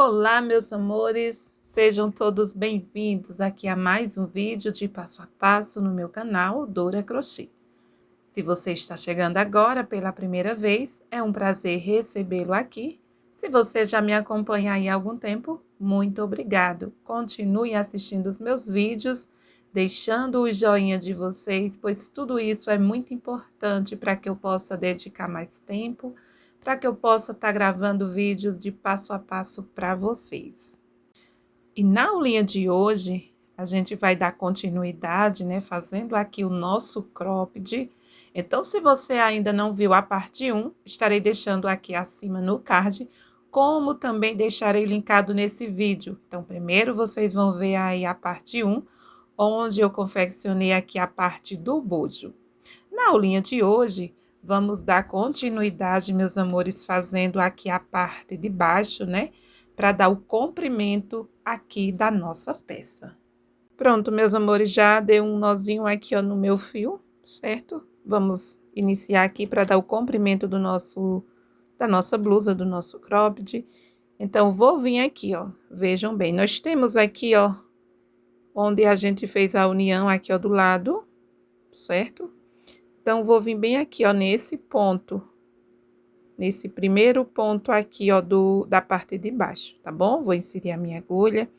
Olá, meus amores, sejam todos bem-vindos aqui a mais um vídeo de passo a passo no meu canal Dora Crochê. Se você está chegando agora pela primeira vez, é um prazer recebê-lo aqui. Se você já me acompanha aí há algum tempo, muito obrigado. Continue assistindo os meus vídeos, deixando o joinha de vocês, pois tudo isso é muito importante para que eu possa dedicar mais tempo, para que eu possa estar gravando vídeos de passo a passo para vocês. E na aulinha de hoje, a gente vai dar continuidade, né, fazendo aqui o nosso cropped. Então, se você ainda não viu a parte 1, estarei deixando aqui acima no card, como também deixarei linkado nesse vídeo. Então, primeiro vocês vão ver aí a parte 1, onde eu confeccionei aqui a parte do bojo. Na aulinha de hoje, vamos dar continuidade, meus amores, fazendo aqui a parte de baixo, né? Para dar o comprimento aqui da nossa peça. Pronto, meus amores, já dei um nozinho aqui, ó, no meu fio, certo? Vamos iniciar aqui para dar o comprimento da nossa blusa, do nosso cropped. Então, vou vir aqui, ó, vejam bem, nós temos aqui, ó, onde a gente fez a união aqui, ó, do lado, certo? Então, vou vir bem aqui, ó, nesse ponto, nesse primeiro ponto aqui, ó, da parte de baixo, tá bom? Vou inserir a minha agulha,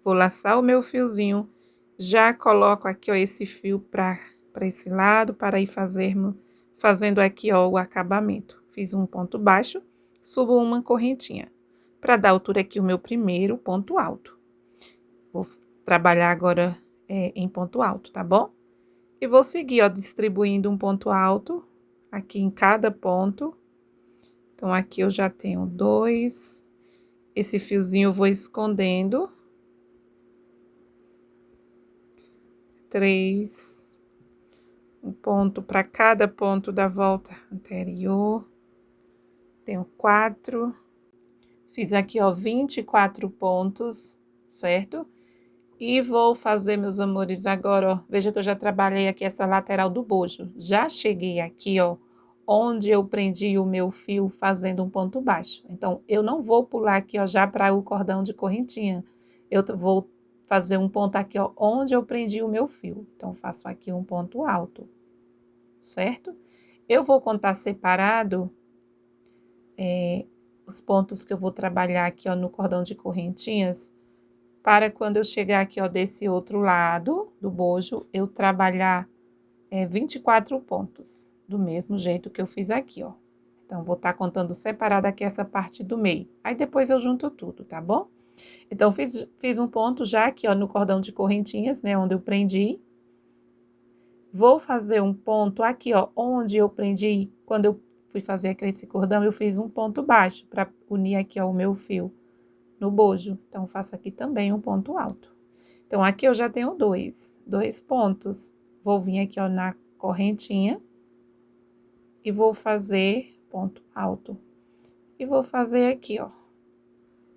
vou laçar o meu fiozinho, já coloco aqui, ó, esse fio para esse lado, para ir fazendo aqui, ó, o acabamento. Fiz um ponto baixo, subo uma correntinha, para dar altura aqui o meu primeiro ponto alto. Vou trabalhar agora em ponto alto, tá bom? E vou seguir, ó, distribuindo um ponto alto aqui em cada ponto. Então, aqui eu já tenho 2. Esse fiozinho eu vou escondendo. 3. Um ponto para cada ponto da volta anterior. Tenho 4. Fiz aqui, ó, 24 pontos, certo? E vou fazer, meus amores, agora, ó, veja que eu já trabalhei aqui essa lateral do bojo. Já cheguei aqui, ó, onde eu prendi o meu fio fazendo um ponto baixo. Então, eu não vou pular aqui, ó, já para o cordão de correntinha. Eu vou fazer um ponto aqui, ó, onde eu prendi o meu fio. Então, faço aqui um ponto alto, certo? Eu vou contar separado os pontos que eu vou trabalhar aqui, ó, no cordão de correntinhas, para quando eu chegar aqui, ó, desse outro lado do bojo, eu trabalhar 24 pontos, do mesmo jeito que eu fiz aqui, ó. Então, vou estar contando separado aqui essa parte do meio. Aí, depois eu junto tudo, tá bom? Então, fiz um ponto já aqui, ó, no cordão de correntinhas, né, onde eu prendi. Vou fazer um ponto aqui, ó, onde eu prendi, quando eu fui fazer aqui esse cordão, eu fiz um ponto baixo, para unir aqui, ó, o meu fio no bojo. Então, faço aqui também um ponto alto. Então, aqui eu já tenho dois pontos. Vou vir aqui, ó, na correntinha e vou fazer ponto alto. E vou fazer aqui, ó.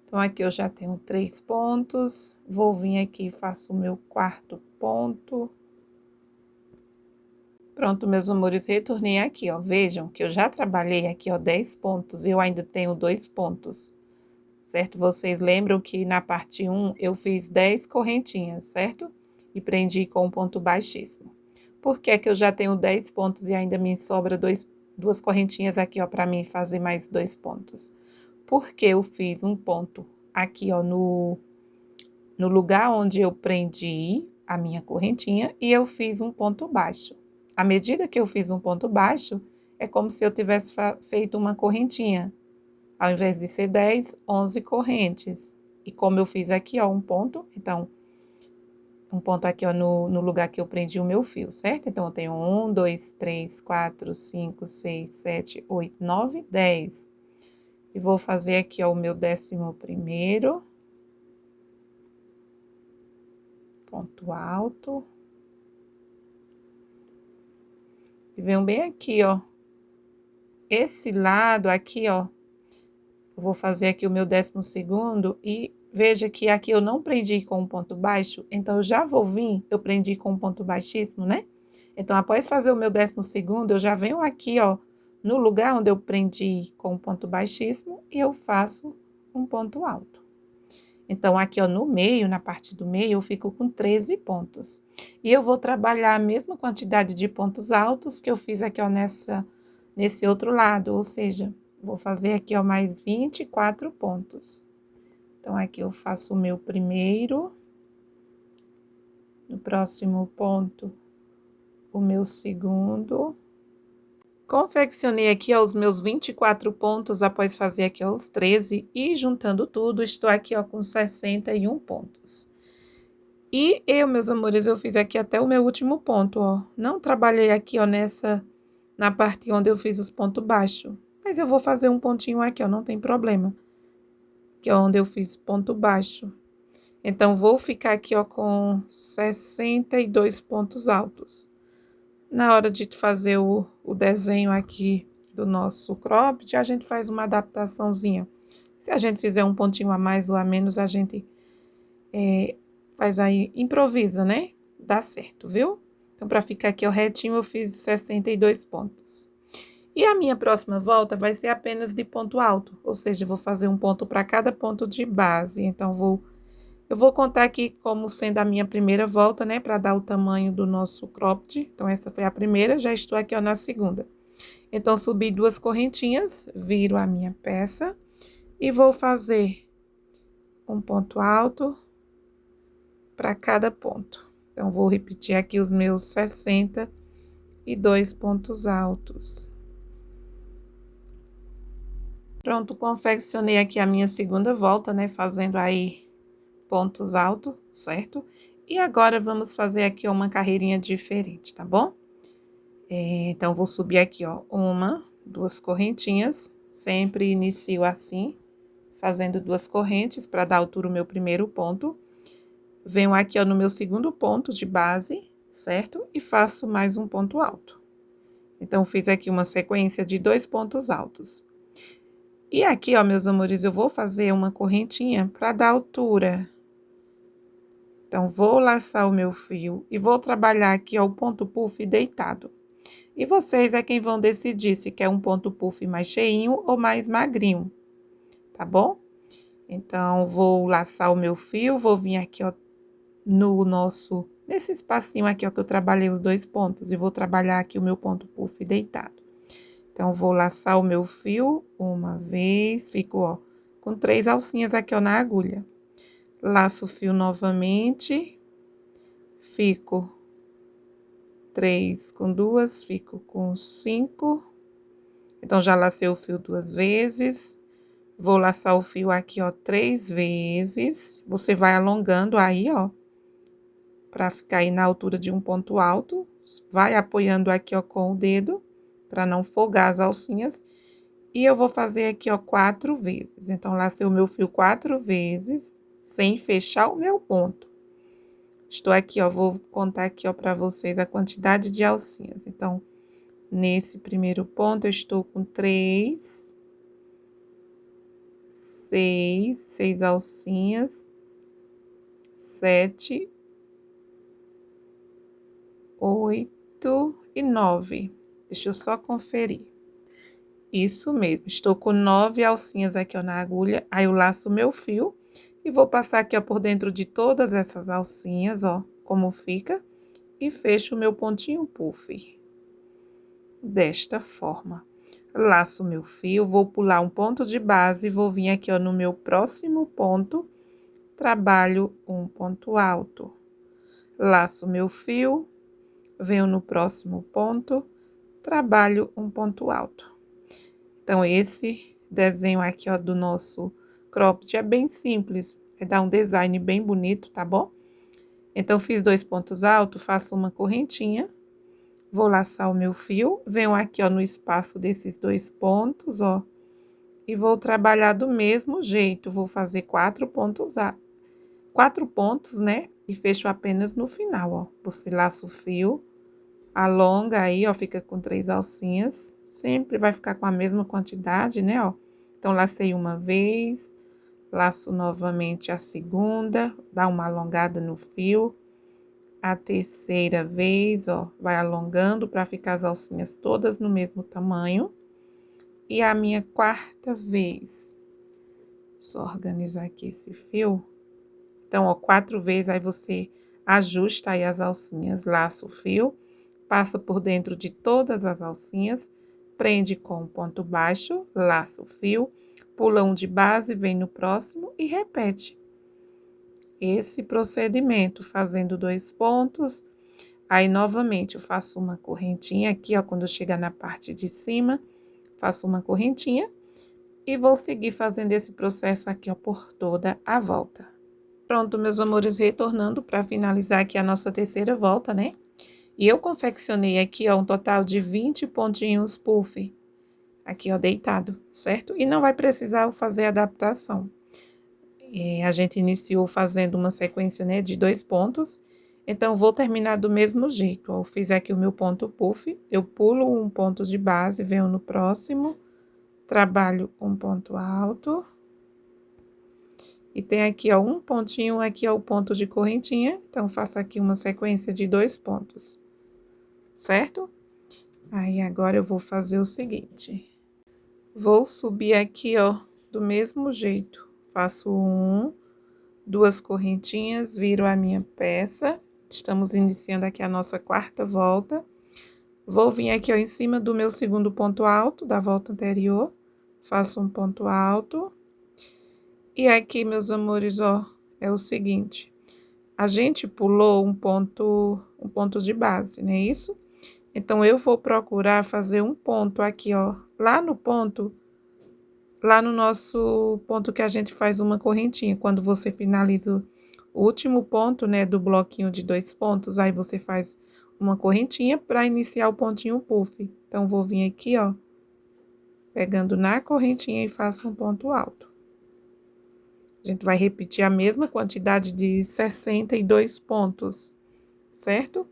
Então, aqui eu já tenho 3 pontos. Vou vir aqui e faço o meu quarto ponto. Pronto, meus amores, retornei aqui, ó. Vejam que eu já trabalhei aqui, ó, 10 pontos. E eu ainda tenho 2 pontos. Certo? Vocês lembram que na parte 1 eu fiz 10 correntinhas, certo? E prendi com um ponto baixíssimo. Por que é que eu já tenho 10 pontos e ainda me sobra duas correntinhas aqui, ó, para mim fazer mais 2 pontos? Porque eu fiz um ponto aqui, ó, no lugar onde eu prendi a minha correntinha e eu fiz um ponto baixo. À medida que eu fiz um ponto baixo, é como se eu tivesse feito uma correntinha. Ao invés de ser 10, 11 correntes. E como eu fiz aqui, ó, um ponto, então, um ponto aqui, ó, no lugar que eu prendi o meu fio, certo? Então, eu tenho 1, 2, 3, 4, 5, 6, 7, 8, 9, 10. E vou fazer aqui, ó, o meu 11º. Ponto alto. E venho bem aqui, ó. Esse lado aqui, ó, eu vou fazer aqui o meu 12º e veja que aqui eu não prendi com um ponto baixo, então eu já vou vir, eu prendi com um ponto baixíssimo, né? Então, após fazer o meu 12º, eu já venho aqui, ó, no lugar onde eu prendi com um ponto baixíssimo e eu faço um ponto alto. Então, aqui, ó, no meio, na parte do meio, eu fico com 13 pontos. E eu vou trabalhar a mesma quantidade de pontos altos que eu fiz aqui, ó, nesse outro lado, ou seja, vou fazer aqui, ó, mais 24 pontos. Então, aqui eu faço o meu primeiro, no próximo ponto, o meu segundo. Confeccionei aqui, ó, os meus 24 pontos após fazer aqui, ó, os 13 e juntando tudo, estou aqui, ó, com 61 pontos. E eu, meus amores, eu fiz aqui até o meu último ponto, ó. Não trabalhei aqui, ó, na parte onde eu fiz os pontos baixos. Mas eu vou fazer um pontinho aqui, ó, não tem problema. Que é onde eu fiz ponto baixo. Então, vou ficar aqui, ó, com 62 pontos altos. Na hora de fazer o desenho aqui do nosso cropped, a gente faz uma adaptaçãozinha. Se a gente fizer um pontinho a mais ou a menos, a gente faz aí, improvisa, né? Dá certo, viu? Então, para ficar aqui, ó, retinho, eu fiz 62 pontos. E a minha próxima volta vai ser apenas de ponto alto, ou seja, eu vou fazer um ponto para cada ponto de base. Então, eu vou contar aqui como sendo a minha primeira volta, né, para dar o tamanho do nosso cropped. Então, essa foi a primeira, já estou aqui, ó, na segunda. Então, subi 2 correntinhas, viro a minha peça e vou fazer um ponto alto para cada ponto. Então, vou repetir aqui os meus 62 pontos altos. Pronto, confeccionei aqui a minha segunda volta, né, fazendo aí pontos altos, certo? E agora, vamos fazer aqui uma carreirinha diferente, tá bom? Então, vou subir aqui, ó, 1, 2 correntinhas, sempre inicio assim, fazendo 2 correntes para dar altura ao meu primeiro ponto. Venho aqui, ó, no meu segundo ponto de base, certo? E faço mais um ponto alto. Então, fiz aqui uma sequência de 2 pontos altos. E aqui, ó, meus amores, eu vou fazer uma correntinha para dar altura. Então, vou laçar o meu fio e vou trabalhar aqui, ó, o ponto puff deitado. E vocês é quem vão decidir se quer um ponto puff mais cheinho ou mais magrinho, tá bom? Então, vou laçar o meu fio, vou vir aqui, ó, nesse espacinho aqui, ó, que eu trabalhei os 2 pontos, e vou trabalhar aqui o meu ponto puff deitado. Então, vou laçar o meu fio uma vez, fico, ó, com 3 alcinhas aqui, ó, na agulha. Laço o fio novamente, fico 3 com 2, fico com 5. Então, já lacei o fio 2 vezes. Vou laçar o fio aqui, ó, 3 vezes. Você vai alongando aí, ó, pra ficar aí na altura de um ponto alto. Vai apoiando aqui, ó, com o dedo, pra não folgar as alcinhas. E eu vou fazer aqui, ó, 4 vezes. Então, lacei o meu fio 4 vezes, sem fechar o meu ponto. Estou aqui, ó, vou contar aqui, ó, pra vocês a quantidade de alcinhas. Então, nesse primeiro ponto, eu estou com 3, 6 alcinhas, 7, 8 e 9. Deixa eu só conferir. Isso mesmo, estou com 9 alcinhas aqui, ó, na agulha. Aí, eu laço o meu fio e vou passar aqui, ó, por dentro de todas essas alcinhas, ó, como fica. E fecho o meu pontinho puff. Desta forma. Laço o meu fio, vou pular um ponto de base, vou vir aqui, ó, no meu próximo ponto, trabalho um ponto alto. Laço o meu fio, venho no próximo ponto, trabalho um ponto alto. Então, esse desenho aqui, ó, do nosso cropped é bem simples, é dar um design bem bonito, tá bom? Então, fiz 2 pontos altos, faço uma correntinha, vou laçar o meu fio, venho aqui, ó, no espaço desses 2 pontos, ó, e vou trabalhar do mesmo jeito, vou fazer 4 pontos, 4 pontos, né? E fecho apenas no final, ó. Você laça o fio, alonga aí, ó, fica com 3 alcinhas, sempre vai ficar com a mesma quantidade, né, ó. Então, lacei uma vez, laço novamente a segunda, dá uma alongada no fio. A terceira vez, ó, vai alongando para ficar as alcinhas todas no mesmo tamanho. E a minha quarta vez, só organizar aqui esse fio, Então, ó, 4 vezes, aí você ajusta aí as alcinhas, laça o fio, passa por dentro de todas as alcinhas, prende com ponto baixo, laça o fio, pula um de base, vem no próximo e repete esse procedimento, fazendo 2 pontos. Aí, novamente, eu faço uma correntinha aqui, ó, quando eu chegar na parte de cima, faço uma correntinha e vou seguir fazendo esse processo aqui, ó, por toda a volta. Pronto, meus amores, retornando para finalizar aqui a nossa terceira volta, né? E eu confeccionei aqui, ó, um total de 20 pontinhos puff, aqui, ó, deitado, certo? E não vai precisar fazer adaptação. A gente iniciou fazendo uma sequência, né, de 2 pontos, então vou terminar do mesmo jeito, ó. Eu fiz aqui o meu ponto puff, eu pulo um ponto de base, venho no próximo, trabalho um ponto alto. E tem aqui, ó, um pontinho, aqui é o ponto de correntinha, então faço aqui uma sequência de 2 pontos, certo? Aí, agora eu vou fazer o seguinte, vou subir aqui, ó, do mesmo jeito, faço 2 correntinhas, viro a minha peça, estamos iniciando aqui a nossa quarta volta, vou vir aqui, ó, em cima do meu segundo ponto alto da volta anterior, faço um ponto alto, e aqui, meus amores, ó, é o seguinte, a gente pulou um ponto de base, não é isso? Então, eu vou procurar fazer um ponto aqui, ó, lá no nosso ponto que a gente faz uma correntinha. Quando você finaliza o último ponto, né, do bloquinho de 2 pontos, aí você faz uma correntinha para iniciar o pontinho puff. Então, vou vir aqui, ó, pegando na correntinha e faço um ponto alto. A gente vai repetir a mesma quantidade de 62 pontos, certo?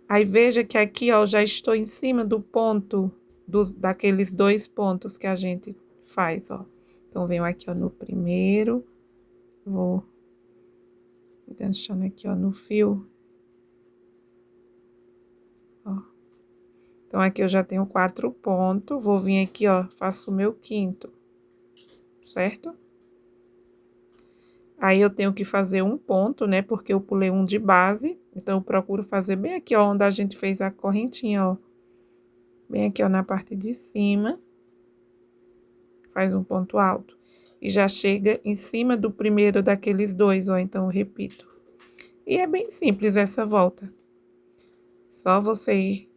Aí, veja que aqui, ó, já estou em cima do ponto, daqueles 2 pontos que a gente faz, ó. Então, venho aqui, ó, no primeiro, vou enganchando aqui, ó, no fio, ó. Então, aqui eu já tenho 4 pontos, vou vir aqui, ó, faço o meu quinto, certo? Aí, eu tenho que fazer um ponto, né, porque eu pulei um de base, então, eu procuro fazer bem aqui, ó, onde a gente fez a correntinha, ó. Bem aqui, ó, na parte de cima, faz um ponto alto. E já chega em cima do primeiro daqueles 2, ó, então, eu repito. E é bem simples essa volta. Só você ir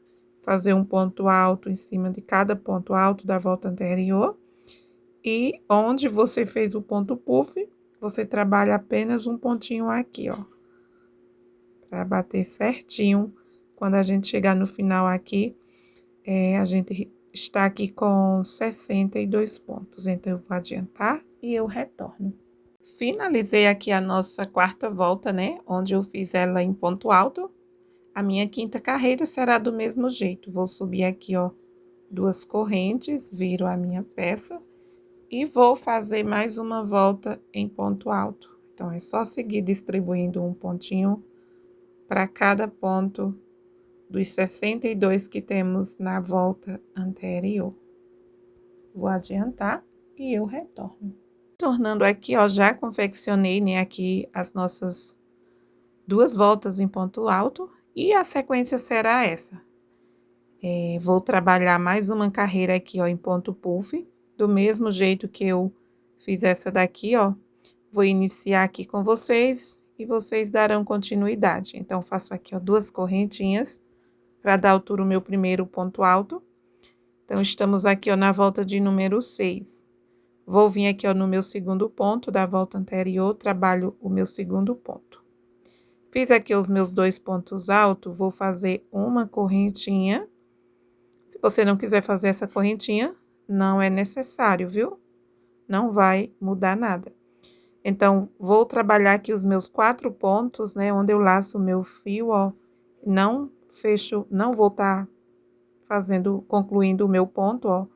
fazer um ponto alto em cima de cada ponto alto da volta anterior. E onde você fez o ponto puff, você trabalha apenas um pontinho aqui, ó. Pra bater certinho. Quando a gente chegar no final aqui, a gente está aqui com 62 pontos. Então, eu vou adiantar e eu retorno. Finalizei aqui a nossa quarta volta, né? Onde eu fiz ela em ponto alto. A minha quinta carreira será do mesmo jeito. Vou subir aqui, ó, 2 correntes, viro a minha peça e vou fazer mais uma volta em ponto alto. Então, é só seguir distribuindo um pontinho para cada ponto dos 62 que temos na volta anterior. Vou adiantar e eu retorno. Tornando aqui, ó, já confeccionei, né, aqui as nossas 2 voltas em ponto alto e a sequência será essa. Vou trabalhar mais uma carreira aqui, ó, em ponto puff, do mesmo jeito que eu fiz essa daqui, ó. Vou iniciar aqui com vocês e vocês darão continuidade. Então, faço aqui, ó, 2 correntinhas para dar altura ao meu primeiro ponto alto. Então, estamos aqui, ó, na volta de número 6. Vou vir aqui, ó, no meu segundo ponto da volta anterior, trabalho o meu segundo ponto. Fiz aqui os meus 2 pontos altos, vou fazer uma correntinha. Se você não quiser fazer essa correntinha, não é necessário, viu? Não vai mudar nada. Então, vou trabalhar aqui os meus 4 pontos, né? Onde eu laço o meu fio, ó. Não fecho, não vou estar concluindo o meu ponto, ó.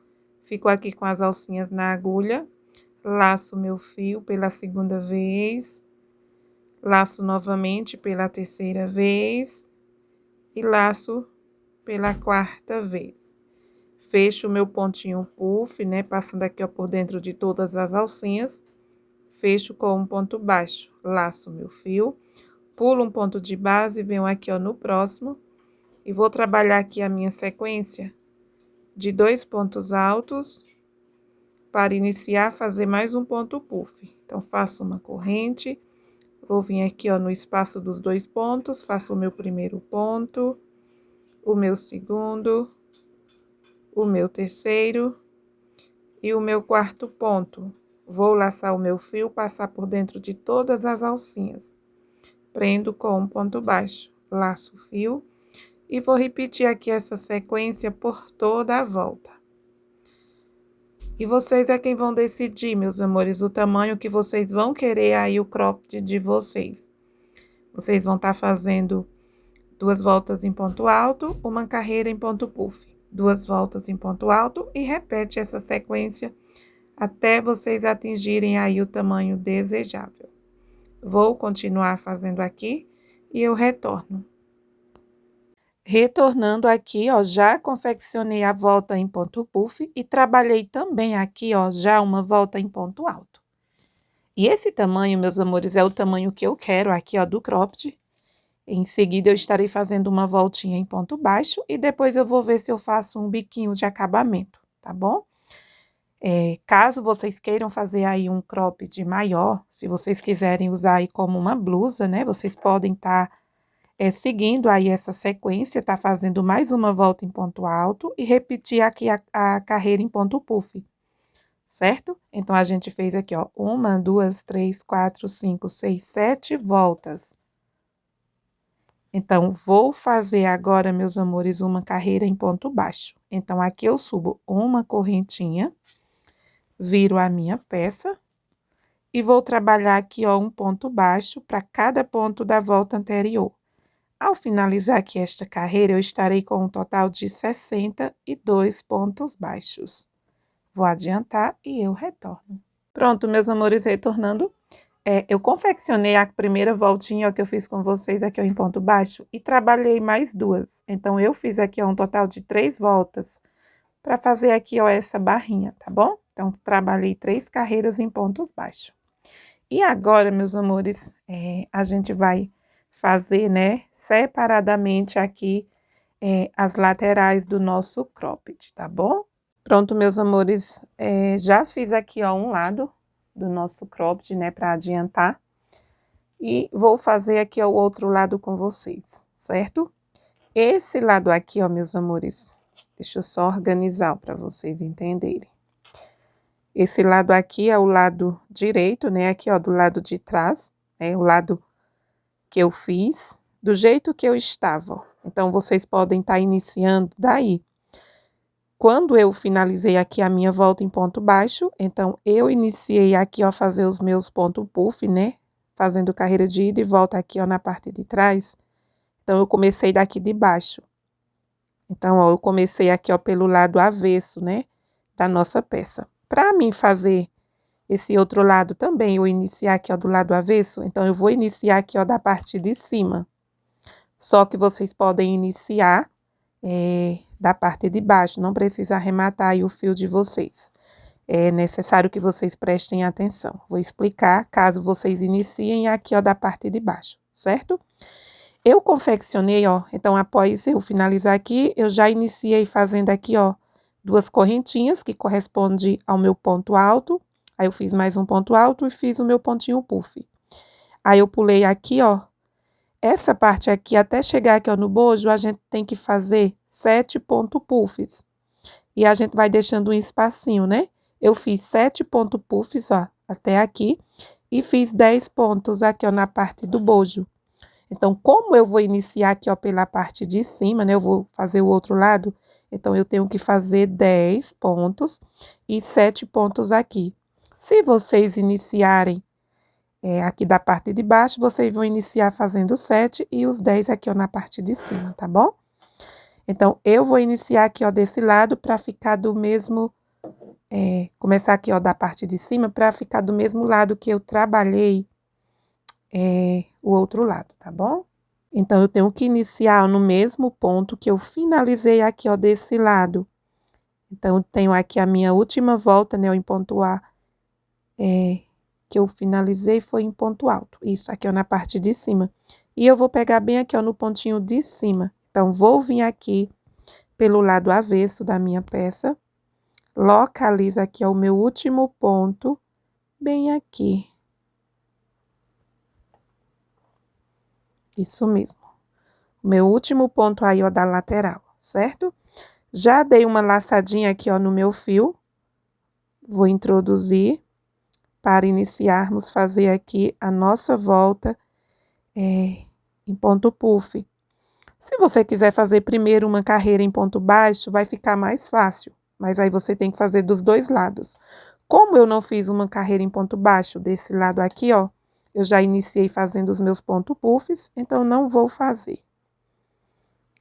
Fico aqui com as alcinhas na agulha, laço o meu fio pela segunda vez, laço novamente pela terceira vez e laço pela quarta vez. Fecho o meu pontinho puff, né, passando aqui, ó, por dentro de todas as alcinhas, fecho com um ponto baixo, laço meu fio, pulo um ponto de base, venho aqui, ó, no próximo, e vou trabalhar aqui a minha sequência de 2 pontos altos, para iniciar, fazer mais um ponto puff. Então, faço uma corrente, vou vir aqui, ó, no espaço dos 2 pontos, faço o meu primeiro ponto, o meu segundo, o meu terceiro e o meu quarto ponto. Vou laçar o meu fio, passar por dentro de todas as alcinhas. Prendo com um ponto baixo, laço o fio e vou repetir aqui essa sequência por toda a volta. E vocês é quem vão decidir, meus amores, o tamanho que vocês vão querer aí o cropped de vocês. Vocês vão estar fazendo 2 voltas em ponto alto, uma carreira em ponto puff. 2 voltas em ponto alto e repete essa sequência até vocês atingirem aí o tamanho desejável. Vou continuar fazendo aqui e eu retorno. Retornando aqui, ó, já confeccionei a volta em ponto puff e trabalhei também aqui, ó, já uma volta em ponto alto. E esse tamanho, meus amores, é o tamanho que eu quero aqui, ó, do cropped. Em seguida, eu estarei fazendo uma voltinha em ponto baixo e depois eu vou ver se eu faço um biquinho de acabamento, tá bom? Caso vocês queiram fazer aí um cropped maior, se vocês quiserem usar aí como uma blusa, né? Vocês podem estar seguindo aí essa sequência, tá fazendo mais uma volta em ponto alto e repetir aqui a carreira em ponto puff, certo? Então, a gente fez aqui, ó, 1, 2, 3, 4, 5, 6, 7 voltas. Então, vou fazer agora, meus amores, uma carreira em ponto baixo. Então, aqui eu subo uma correntinha, viro a minha peça e vou trabalhar aqui, ó, um ponto baixo para cada ponto da volta anterior. Ao finalizar aqui esta carreira, eu estarei com um total de 62 pontos baixos. Vou adiantar e eu retorno. Pronto, meus amores, retornando. Eu confeccionei a primeira voltinha, ó, que eu fiz com vocês aqui, ó, em ponto baixo e trabalhei mais 2. Então, eu fiz aqui, ó, um total de 3 voltas para fazer aqui, ó, essa barrinha, tá bom? Então, trabalhei 3 carreiras em pontos baixos. E agora, meus amores, a gente vai fazer, né, separadamente aqui as laterais do nosso cropped, tá bom? Pronto, meus amores, já fiz aqui, ó, um lado do nosso cropped, né, para adiantar. E vou fazer aqui, ó, o outro lado com vocês, certo? Esse lado aqui, ó, meus amores, deixa eu só organizar para vocês entenderem. Esse lado aqui é o lado direito, né, aqui, ó, do lado de trás, o lado que eu fiz, do jeito que eu estava. Então, vocês podem estar iniciando daí. Quando eu finalizei aqui a minha volta em ponto baixo, então, eu iniciei aqui, ó, fazer os meus pontos puff, né? Fazendo carreira de ida e volta aqui, ó, na parte de trás. Então, eu comecei daqui de baixo. Então, ó, eu comecei aqui, ó, pelo lado avesso, né? Da nossa peça. Para mim fazer esse outro lado também, eu iniciar aqui, ó, do lado avesso, então, eu vou iniciar aqui, ó, da parte de cima. Só que vocês podem iniciar da parte de baixo, não precisa arrematar aí o fio de vocês. É necessário que vocês prestem atenção. Vou explicar caso vocês iniciem aqui, ó, da parte de baixo, certo? Eu confeccionei, ó, então após eu finalizar aqui, eu já iniciei fazendo aqui, ó, 2 correntinhas que corresponde ao meu ponto alto. Aí eu fiz mais um ponto alto e fiz o meu pontinho puff. Aí eu pulei aqui, ó, essa parte aqui, até chegar aqui, ó, no bojo, a gente tem que fazer 7 pontos puffs. E a gente vai deixando um espacinho, né? Eu fiz 7 pontos puffs, ó, até aqui. E fiz 10 pontos aqui, ó, na parte do bojo. Então, como eu vou iniciar aqui, ó, pela parte de cima, né? Eu vou fazer o outro lado. Então, eu tenho que fazer 10 pontos e 7 pontos aqui. Se vocês iniciarem aqui da parte de baixo, vocês vão iniciar fazendo 7 e os 10 aqui, ó, na parte de cima, tá bom? Então, eu vou iniciar aqui, ó, desse lado para ficar do mesmo... começar aqui, ó, da parte de cima para ficar do mesmo lado que eu trabalhei o outro lado, tá bom? Então, eu tenho que iniciar no mesmo ponto que eu finalizei aqui, ó, desse lado. Então, eu tenho aqui a minha última volta, né, em pontuar que eu finalizei foi em ponto alto. Isso aqui, ó, na parte de cima. E eu vou pegar bem aqui, ó, no pontinho de cima. Então, vou vir aqui pelo lado avesso da minha peça. Localiza aqui, ó, o meu último ponto, bem aqui. Isso mesmo. O meu último ponto aí, ó, da lateral, certo? Já dei uma laçadinha aqui, ó, no meu fio. Vou introduzir para iniciarmos fazer aqui a nossa volta em ponto puff. Se você quiser fazer primeiro uma carreira em ponto baixo, vai ficar mais fácil, mas aí você tem que fazer dos dois lados. Como eu não fiz uma carreira em ponto baixo desse lado aqui, ó, eu já iniciei fazendo os meus ponto puffs, então não vou fazer.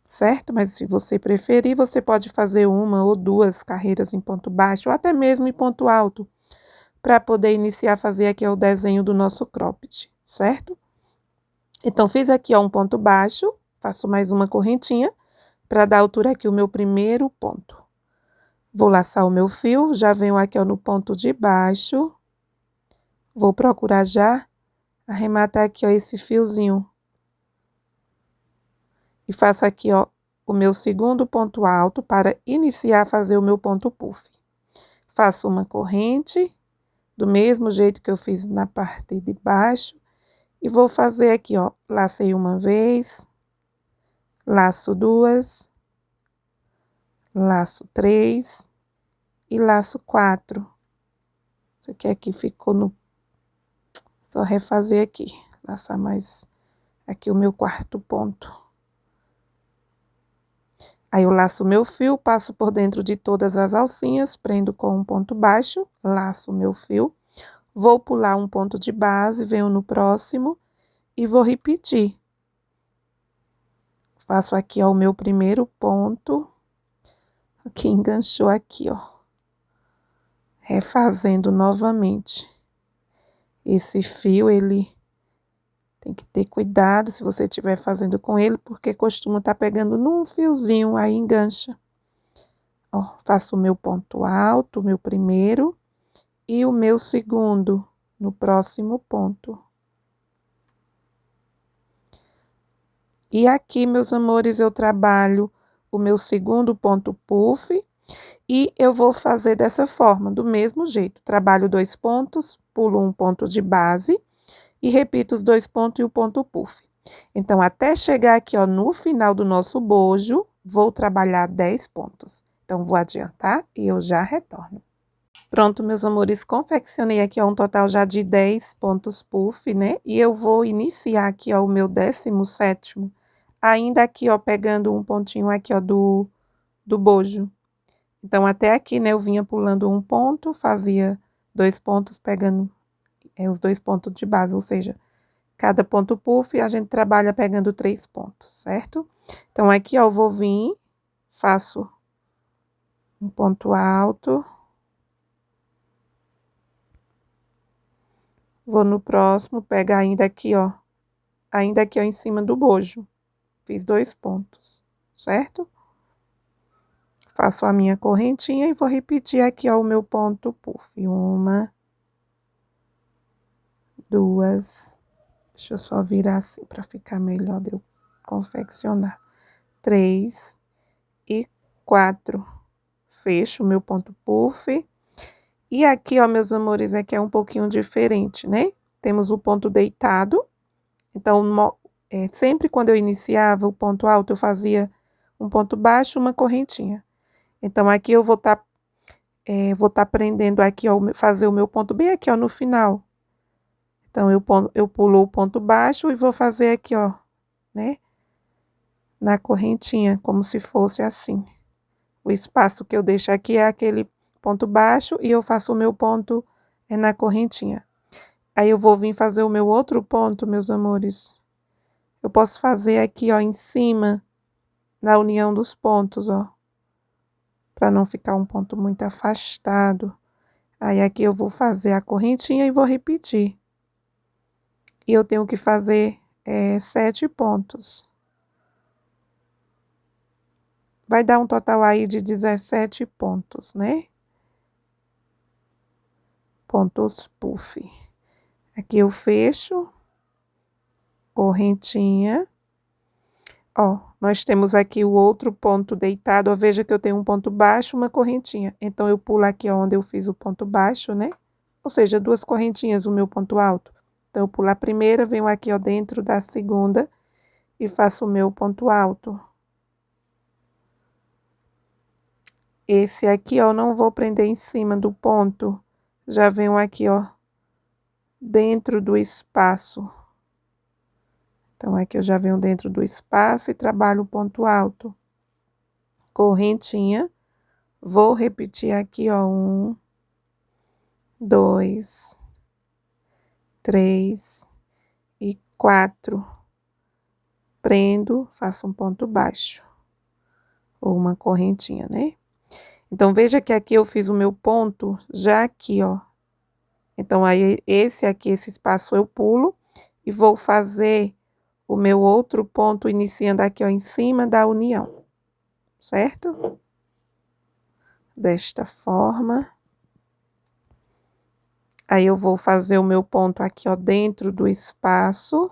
Certo? Mas se você preferir, você pode fazer uma ou duas carreiras em ponto baixo, ou até mesmo em ponto alto, para poder iniciar a fazer aqui o desenho do nosso cropped, certo? Então, fiz aqui, ó, um ponto baixo, faço mais uma correntinha, para dar altura aqui o meu primeiro ponto. Vou laçar o meu fio, já venho aqui, ó, no ponto de baixo, vou procurar já arrematar aqui, ó, esse fiozinho. E faço aqui, ó, o meu segundo ponto alto para iniciar a fazer o meu ponto puff. Faço uma corrente, do mesmo jeito que eu fiz na parte de baixo, e vou fazer aqui, ó, lacei uma vez, laço duas, laço três e laço quatro. Isso aqui ficou no... Só refazer aqui, laçar mais aqui o meu quarto ponto. Aí eu laço o meu fio, passo por dentro de todas as alcinhas, prendo com um ponto baixo, laço o meu fio, vou pular um ponto de base, venho no próximo e vou repetir. Faço aqui, ó, o meu primeiro ponto, que enganchou aqui, ó. Refazendo novamente. Esse fio, ele tem que ter cuidado se você estiver fazendo com ele, porque costuma estar pegando num fiozinho, aí engancha. Ó, faço o meu ponto alto, o meu primeiro, e o meu segundo no próximo ponto. E aqui, meus amores, eu trabalho o meu segundo ponto puff e eu vou fazer dessa forma, do mesmo jeito. Trabalho 2 pontos, pulo um ponto de base e repito os 2 pontos e o ponto puff. Então, até chegar aqui, ó, no final do nosso bojo, vou trabalhar 10 pontos. Então, vou adiantar e eu já retorno. Pronto, meus amores, confeccionei aqui, ó, um total já de 10 pontos puff, né? E eu vou iniciar aqui, ó, o meu 17º, ainda aqui, ó, pegando um pontinho aqui, ó, do bojo. Então, até aqui, né, eu vinha pulando um ponto, fazia 2 pontos pegando os 2 pontos de base, ou seja, cada ponto puff a gente trabalha pegando 3 pontos, certo? Então, aqui, ó, eu vou vir, faço um ponto alto. Vou no próximo, pegar ainda aqui, ó, em cima do bojo. Fiz 2 pontos, certo? Faço a minha correntinha e vou repetir aqui, ó, o meu ponto puff. 1, 2, deixa eu só virar assim para ficar melhor de eu confeccionar. 3 e 4. Fecho o meu ponto puff. E aqui, ó, meus amores, aqui é um pouquinho diferente, né? Temos o ponto deitado. Então, sempre quando eu iniciava o ponto alto, eu fazia um ponto baixo, uma correntinha. Então, aqui eu vou tá prendendo aqui, ó, fazer o meu ponto bem aqui, ó, no final. Então, eu pulo o ponto baixo e vou fazer aqui, ó, né? Na correntinha, como se fosse assim. O espaço que eu deixo aqui é aquele ponto baixo e eu faço o meu ponto na correntinha. Aí, eu vou vir fazer o meu outro ponto, meus amores. Eu posso fazer aqui, ó, em cima, na união dos pontos, ó. Para não ficar um ponto muito afastado. Aí, aqui eu vou fazer a correntinha e vou repetir. E eu tenho que fazer 7 pontos. Vai dar um total aí de 17 pontos, né? Pontos puff. Aqui eu fecho, correntinha. Ó, nós temos aqui o outro ponto deitado, ó, veja que eu tenho um ponto baixo, uma correntinha. Então, eu pulo aqui onde eu fiz o ponto baixo, né? Ou seja, duas correntinhas, o meu ponto alto. Então, eu pulo a primeira, venho aqui, ó, dentro da segunda e faço o meu ponto alto. Esse aqui, ó, não vou prender em cima do ponto. Já venho aqui, ó, dentro do espaço. Então, aqui eu já venho dentro do espaço e trabalho o ponto alto. Correntinha. Vou repetir aqui, ó, 1, 2, 3 e 4. Prendo, faço um ponto baixo. Ou uma correntinha, né? Então, veja que aqui eu fiz o meu ponto já aqui, ó. Então, aí, esse espaço eu pulo e vou fazer o meu outro ponto iniciando aqui, ó, em cima da união, certo? Desta forma. Aí, eu vou fazer o meu ponto aqui, ó, dentro do espaço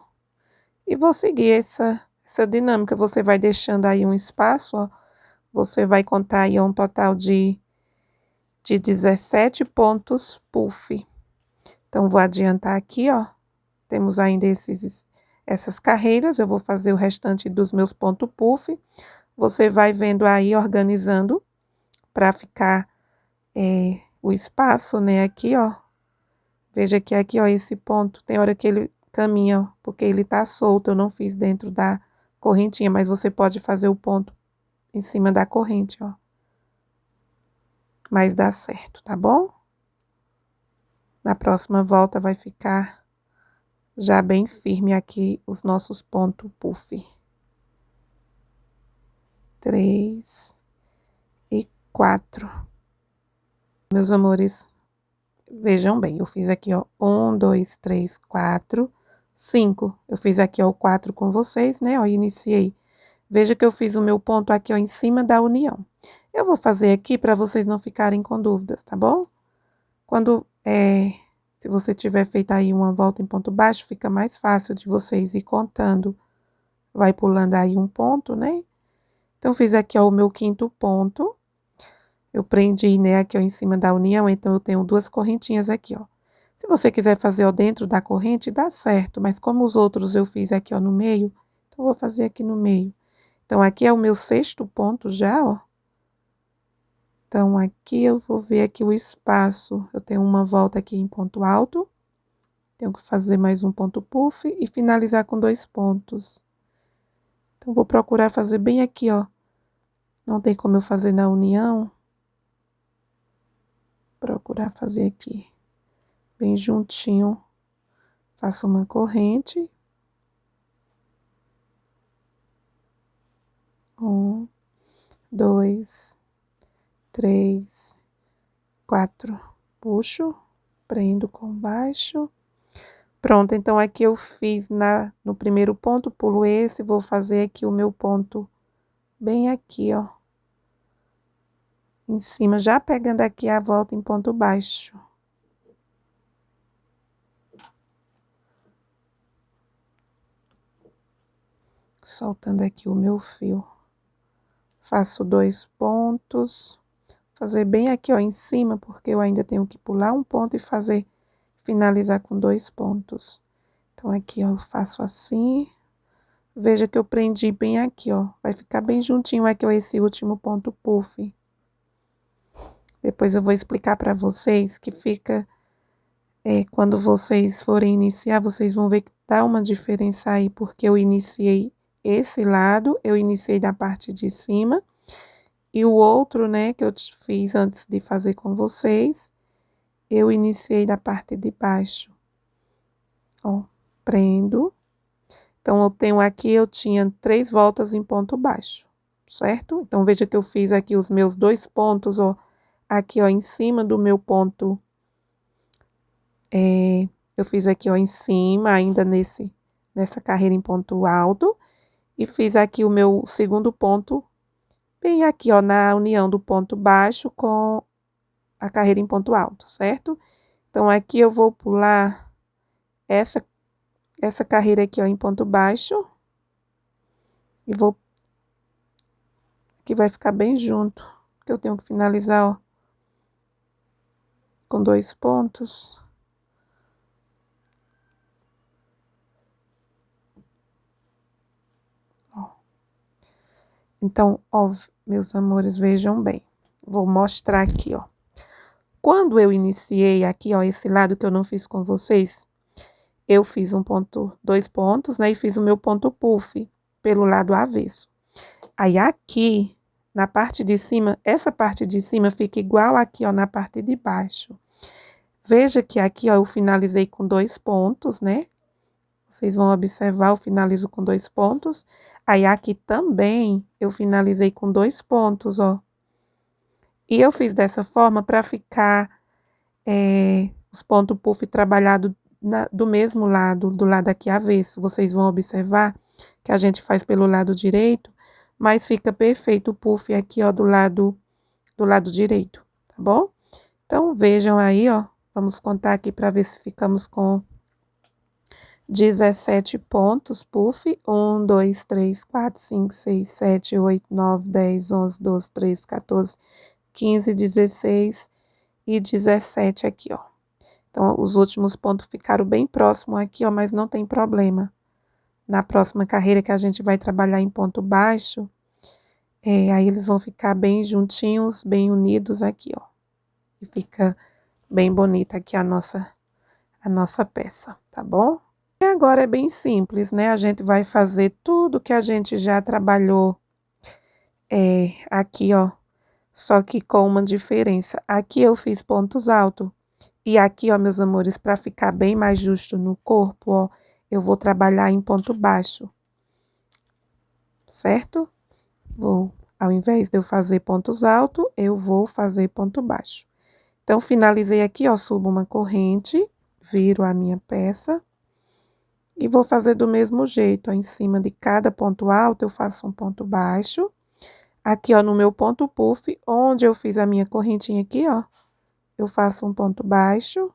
e vou seguir essa dinâmica. Você vai deixando aí um espaço, ó, você vai contar aí um total de 17 pontos puff. Então, vou adiantar aqui, ó, temos ainda essas carreiras, eu vou fazer o restante dos meus pontos puff. Você vai vendo aí, organizando, para ficar o espaço, né, aqui, ó. Veja que aqui, ó, esse ponto, tem hora que ele caminha, ó, porque ele tá solto, eu não fiz dentro da correntinha, mas você pode fazer o ponto em cima da corrente, ó. Mas dá certo, tá bom? Na próxima volta vai ficar já bem firme aqui os nossos pontos puff. 3 e 4. Meus amores, vejam bem, eu fiz aqui, ó, 1, 2, 3, 4, 5. Eu fiz aqui, ó, o 4 com vocês, né, ó, iniciei. Veja que eu fiz o meu ponto aqui, ó, em cima da união. Eu vou fazer aqui para vocês não ficarem com dúvidas, tá bom? Quando, se você tiver feito aí uma volta em ponto baixo, fica mais fácil de vocês ir contando. Vai pulando aí um ponto, né? Então, fiz aqui, ó, o meu quinto ponto. Eu prendi, né, aqui, ó, em cima da união, então eu tenho duas correntinhas aqui, ó. Se você quiser fazer, ó, dentro da corrente, dá certo, mas como os outros eu fiz aqui, ó, no meio, então eu vou fazer aqui no meio. Então, aqui é o meu sexto ponto já, ó. Então, aqui eu vou ver aqui o espaço, eu tenho uma volta aqui em ponto alto, tenho que fazer mais um ponto puff e finalizar com 2 pontos. Então, vou procurar fazer bem aqui, ó. Não tem como eu fazer na união. Procurar fazer aqui, bem juntinho. Faço uma corrente. 1, 2, 3, 4. Puxo, prendo com baixo. Pronto, então aqui eu fiz no primeiro ponto, pulo esse, vou fazer aqui o meu ponto bem aqui, ó. Em cima, já pegando aqui a volta em ponto baixo. Soltando aqui o meu fio. Faço 2 pontos. Fazer bem aqui, ó, em cima, porque eu ainda tenho que pular um ponto e finalizar com 2 pontos. Então, aqui, ó, eu faço assim. Veja que eu prendi bem aqui, ó. Vai ficar bem juntinho aqui, ó, esse último ponto puff. Depois eu vou explicar para vocês que fica... quando vocês forem iniciar, vocês vão ver que dá uma diferença aí, porque eu iniciei esse lado, eu iniciei da parte de cima, e o outro, né, que eu fiz antes de fazer com vocês, eu iniciei da parte de baixo. Ó, prendo. Então, eu tenho aqui, eu tinha 3 voltas em ponto baixo, certo? Então, veja que eu fiz aqui os meus 2 pontos, ó, aqui, ó, em cima do meu ponto. Eu fiz aqui, ó, em cima, ainda nessa carreira em ponto alto, e fiz aqui o meu segundo ponto, bem aqui, ó, na união do ponto baixo com a carreira em ponto alto, certo? Então, aqui eu vou pular essa carreira aqui, ó, em ponto baixo. E vou... Aqui vai ficar bem junto, porque eu tenho que finalizar, ó, com 2 pontos. Ó. Então, ó, meus amores, vejam bem. Vou mostrar aqui, ó. Quando eu iniciei aqui, ó, esse lado que eu não fiz com vocês, eu fiz 2 pontos, né? E fiz o meu ponto puff pelo lado avesso. Aí aqui, na parte de cima, essa parte de cima fica igual aqui, ó, na parte de baixo. Veja que aqui, ó, eu finalizei com 2 pontos, né? Vocês vão observar, eu finalizo com 2 pontos. Aí aqui também eu finalizei com 2 pontos, ó. E eu fiz dessa forma para ficar os pontos puff trabalhados do mesmo lado, do lado aqui avesso. Vocês vão observar que a gente faz pelo lado direito, mas fica perfeito o puff aqui, ó, do lado direito, tá bom? Então, vejam aí, ó, vamos contar aqui para ver se ficamos com 17 pontos puff. 1, 2, 3, 4, 5, 6, 7, 8, 9, 10, 11, 12, 13, 14, 15, 16 e 17 aqui, ó. Então, os últimos pontos ficaram bem próximos aqui, ó, mas não tem problema. Na próxima carreira que a gente vai trabalhar em ponto baixo, aí eles vão ficar bem juntinhos, bem unidos aqui, ó. E fica bem bonita aqui a nossa peça, tá bom? E agora é bem simples, né? A gente vai fazer tudo que a gente já trabalhou aqui, ó. Só que com uma diferença. Aqui eu fiz pontos altos. E aqui, ó, meus amores, para ficar bem mais justo no corpo, ó, eu vou trabalhar em ponto baixo. Certo? Ao invés de eu fazer pontos altos, eu vou fazer ponto baixo. Então, finalizei aqui, ó, subo uma corrente, viro a minha peça. E vou fazer do mesmo jeito, ó, em cima de cada ponto alto, eu faço um ponto baixo. Aqui, ó, no meu ponto puff, onde eu fiz a minha correntinha aqui, ó, eu faço um ponto baixo.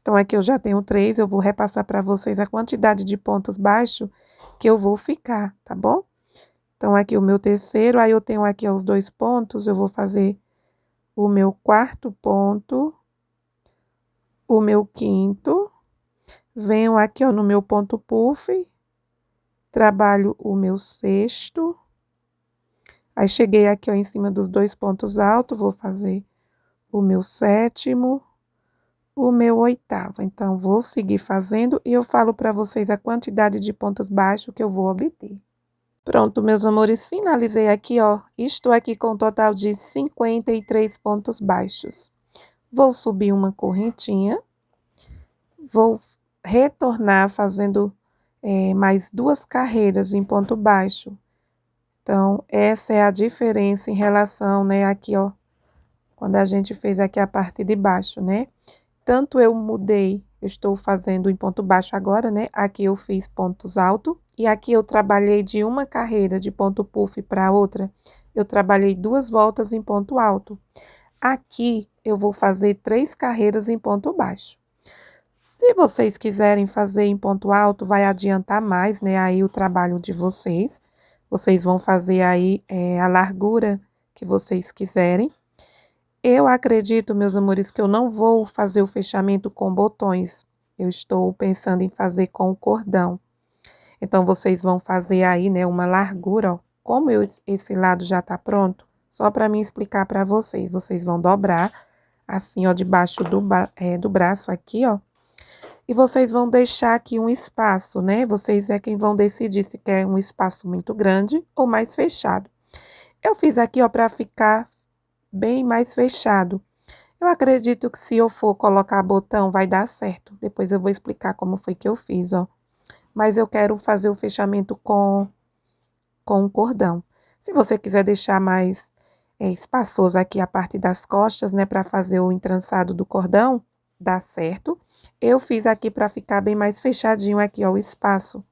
Então, aqui eu já tenho 3, eu vou repassar para vocês a quantidade de pontos baixos que eu vou ficar, tá bom? Então, aqui o meu terceiro, aí eu tenho aqui, ó, os 2 pontos, eu vou fazer o meu 4º ponto, o meu 5º, venho aqui, ó, no meu ponto puff, trabalho o meu 6º, aí cheguei aqui, ó, em cima dos 2 pontos altos, vou fazer o meu 7º, o meu 8º. Então, vou seguir fazendo e eu falo para vocês a quantidade de pontos baixos que eu vou obter. Pronto, meus amores, finalizei aqui, ó. Estou aqui com um total de 53 pontos baixos. Vou subir uma correntinha, vou retornar fazendo mais 2 carreiras em ponto baixo. Então, essa é a diferença em relação, né, aqui, ó, quando a gente fez aqui a parte de baixo, né? Tanto eu mudei, eu estou fazendo em ponto baixo agora, né? Aqui eu fiz pontos altos e aqui eu trabalhei de uma carreira de ponto puff para outra, eu trabalhei 2 voltas em ponto alto. Aqui eu vou fazer 3 carreiras em ponto baixo. Se vocês quiserem fazer em ponto alto, vai adiantar mais, né? Aí o trabalho de vocês. Vocês vão fazer aí a largura que vocês quiserem. Eu acredito, meus amores, que eu não vou fazer o fechamento com botões. Eu estou pensando em fazer com o cordão. Então, vocês vão fazer aí, né, uma largura, ó. Como esse lado já tá pronto, só para mim explicar para vocês. Vocês vão dobrar, assim, ó, debaixo do braço aqui, ó. E vocês vão deixar aqui um espaço, né? Vocês é quem vão decidir se quer um espaço muito grande ou mais fechado. Eu fiz aqui, ó, para ficar bem mais fechado. Eu acredito que se eu for colocar botão vai dar certo. Depois eu vou explicar como foi que eu fiz, ó. Mas eu quero fazer o fechamento com o cordão. Se você quiser deixar mais espaçoso aqui a parte das costas, né, para fazer o entrançado do cordão, dá certo. Eu fiz aqui para ficar bem mais fechadinho aqui, ó, o espaço.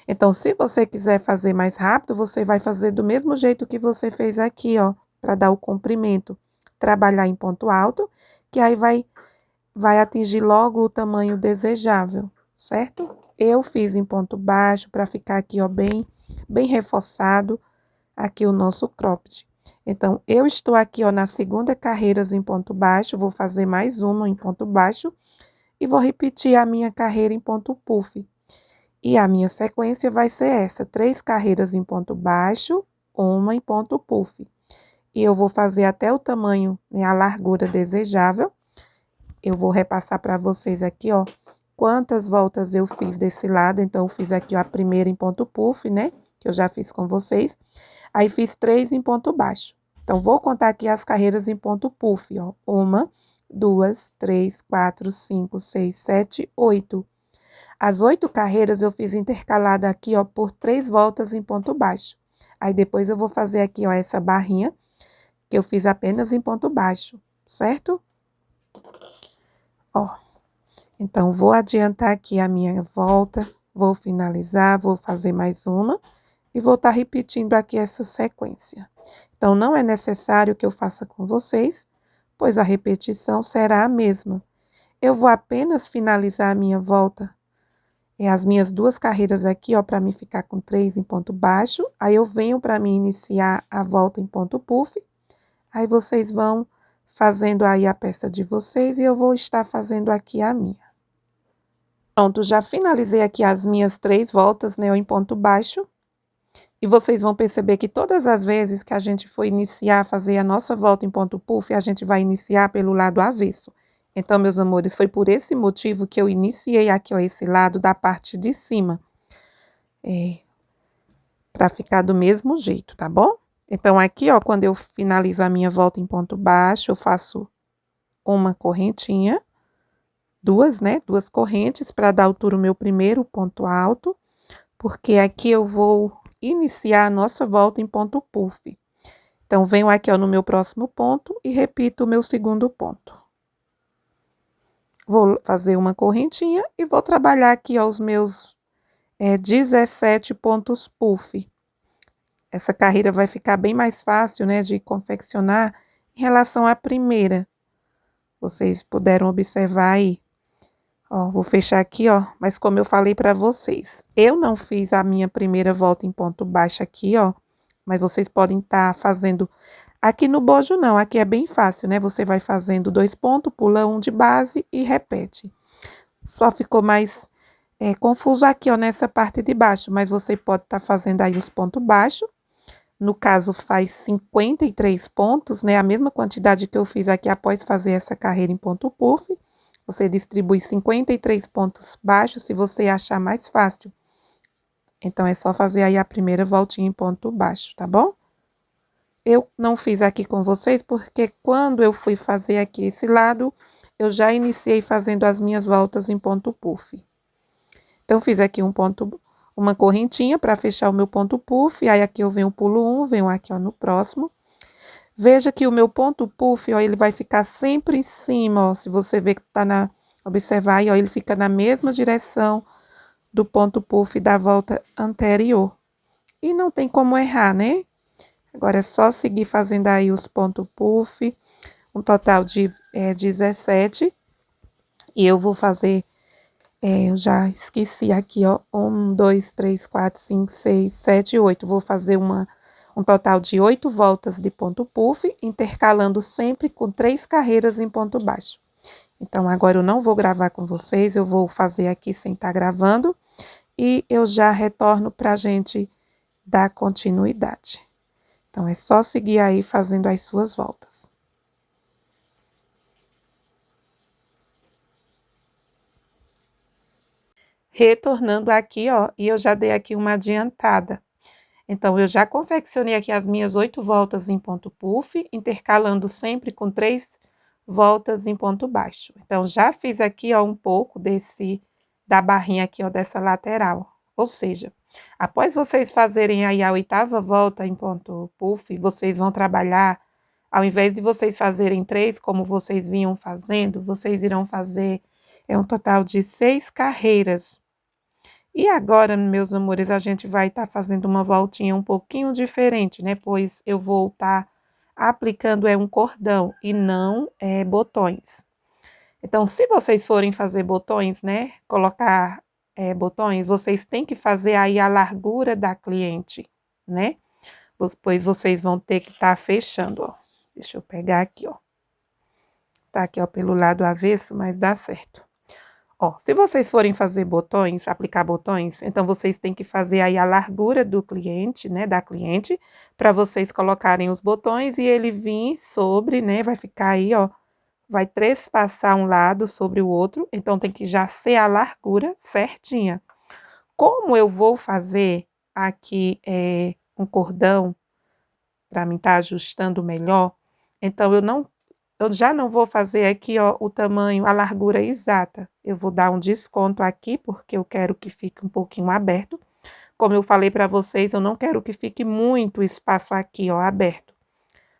Então, se você quiser fazer mais rápido, você vai fazer do mesmo jeito que você fez aqui, ó, para dar o comprimento. Trabalhar em ponto alto, que aí vai vai atingir logo o tamanho desejável, certo? Eu fiz em ponto baixo para ficar aqui, ó, bem reforçado aqui o nosso cropped. Então, eu estou aqui, ó, na segunda carreira em ponto baixo, vou fazer mais uma em ponto baixo e vou repetir a minha carreira em ponto puff. E a minha sequência vai ser essa: 3 carreiras em ponto baixo, uma em ponto puff. E eu vou fazer até o tamanho, né, a largura desejável. Eu vou repassar para vocês aqui, ó, quantas voltas eu fiz desse lado. Então, eu fiz aqui, ó, a primeira em ponto puff, né, que eu já fiz com vocês. Aí, fiz 3 em ponto baixo. Então, vou contar aqui as carreiras em ponto puff, ó. 1, 2, 3, 4, 5, 6, 7, 8. As 8 carreiras eu fiz intercalada aqui, ó, por 3 voltas em ponto baixo. Aí, depois eu vou fazer aqui, ó, essa barrinha, que eu fiz apenas em ponto baixo, certo? Ó, então, vou adiantar aqui a minha volta, vou finalizar, vou fazer mais uma e vou estar repetindo aqui essa sequência. Então, não é necessário que eu faça com vocês, pois a repetição será a mesma. Eu vou apenas finalizar a minha volta, as minhas 2 carreiras aqui, ó, para mim ficar com 3 em ponto baixo. Aí, eu venho para mim iniciar a volta em ponto puff. Aí, vocês vão fazendo aí a peça de vocês e eu vou estar fazendo aqui a minha. Pronto, já finalizei aqui as minhas 3 voltas, né, em ponto baixo. E vocês vão perceber que todas as vezes que a gente for iniciar, fazer a nossa volta em ponto puff, a gente vai iniciar pelo lado avesso. Então, meus amores, foi por esse motivo que eu iniciei aqui, ó, esse lado da parte de cima. Para ficar do mesmo jeito, tá bom? Então, aqui, ó, quando eu finalizo a minha volta em ponto baixo, eu faço uma correntinha, 2, né? 2 correntes para dar altura ao meu primeiro ponto alto, porque aqui eu vou iniciar a nossa volta em ponto puff. Então, venho aqui, ó, no meu próximo ponto e repito o meu segundo ponto. Vou fazer uma correntinha e vou trabalhar aqui, ó, os meus 17 pontos puff. Essa carreira vai ficar bem mais fácil, né, de confeccionar em relação à primeira. Vocês puderam observar aí. Ó, vou fechar aqui, ó, mas como eu falei para vocês, eu não fiz a minha primeira volta em ponto baixo aqui, ó, mas vocês podem estar fazendo aqui no bojo não, aqui é bem fácil, né? Você vai fazendo 2 pontos, pula um de base e repete. Só ficou mais confuso aqui, ó, nessa parte de baixo, mas você pode estar fazendo aí os pontos baixos. No caso, faz 53 pontos, né? A mesma quantidade que eu fiz aqui após fazer essa carreira em ponto puff. Você distribui 53 pontos baixos, se você achar mais fácil. Então, é só fazer aí a primeira voltinha em ponto baixo, tá bom? Eu não fiz aqui com vocês, porque quando eu fui fazer aqui esse lado, eu já iniciei fazendo as minhas voltas em ponto puff. Então, fiz aqui uma correntinha para fechar o meu ponto puff, aí aqui eu venho, pulo 1, venho aqui, ó, no próximo. Veja que o meu ponto puff, ó, ele vai ficar sempre em cima, ó, se você ver que tá observar aí, ó, ele fica na mesma direção do ponto puff da volta anterior. E não tem como errar, né? Agora é só seguir fazendo aí os pontos puff, um total de 17. E eu vou fazer, eu já esqueci aqui, ó, 1, 2, 3, 4, 5, 6, 7, 8. Vou fazer um total de 8 voltas de ponto puff, intercalando sempre com 3 carreiras em ponto baixo. Então, agora eu não vou gravar com vocês, eu vou fazer aqui sem estar gravando, e eu já retorno para a gente dar continuidade. Então, é só seguir aí fazendo as suas voltas. Retornando aqui, ó, e eu já dei aqui uma adiantada. Então, eu já confeccionei aqui as minhas 8 voltas em ponto puff, intercalando sempre com 3 voltas em ponto baixo. Então, já fiz aqui, ó, um pouco da barrinha aqui, ó, dessa lateral. Ou seja, após vocês fazerem aí a 8ª volta em ponto puff, vocês vão trabalhar, ao invés de vocês fazerem 3, como vocês vinham fazendo, vocês irão fazer um total de 6 carreiras. E agora, meus amores, a gente vai estar fazendo uma voltinha um pouquinho diferente, né? Pois eu vou estar aplicando um cordão e não botões. Então, se vocês forem fazer botões, né, colocar botões, vocês têm que fazer aí a largura da cliente, né? Pois vocês vão ter que estar fechando, ó. Deixa eu pegar aqui, ó. Tá aqui, ó, pelo lado avesso, mas dá certo. Ó, se vocês forem fazer botões, aplicar botões, então vocês têm que fazer aí a largura do cliente, né, da cliente, para vocês colocarem os botões e ele vir sobre, né, vai ficar aí, ó, vai trespassar um lado sobre o outro, então tem que já ser a largura certinha. Como eu vou fazer aqui um cordão, para mim estar ajustando melhor, então eu já não vou fazer aqui, ó, o tamanho, a largura exata. Eu vou dar um desconto aqui, porque eu quero que fique um pouquinho aberto. Como eu falei para vocês, eu não quero que fique muito espaço aqui, ó, aberto.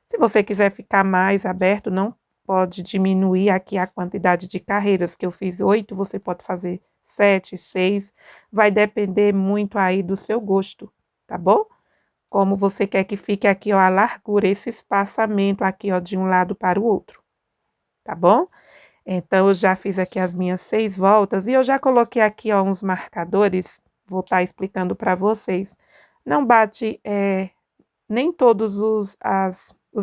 Se você quiser ficar mais aberto, não pode diminuir aqui a quantidade de carreiras, que eu fiz 8, você pode fazer 7, 6. Vai depender muito aí do seu gosto, tá bom? Como você quer que fique aqui, ó, a largura, esse espaçamento aqui, ó, de um lado para o outro, tá bom? Então, eu já fiz aqui as minhas 6 voltas e eu já coloquei aqui, ó, uns marcadores, vou estar explicando para vocês. Não bate, nem todos os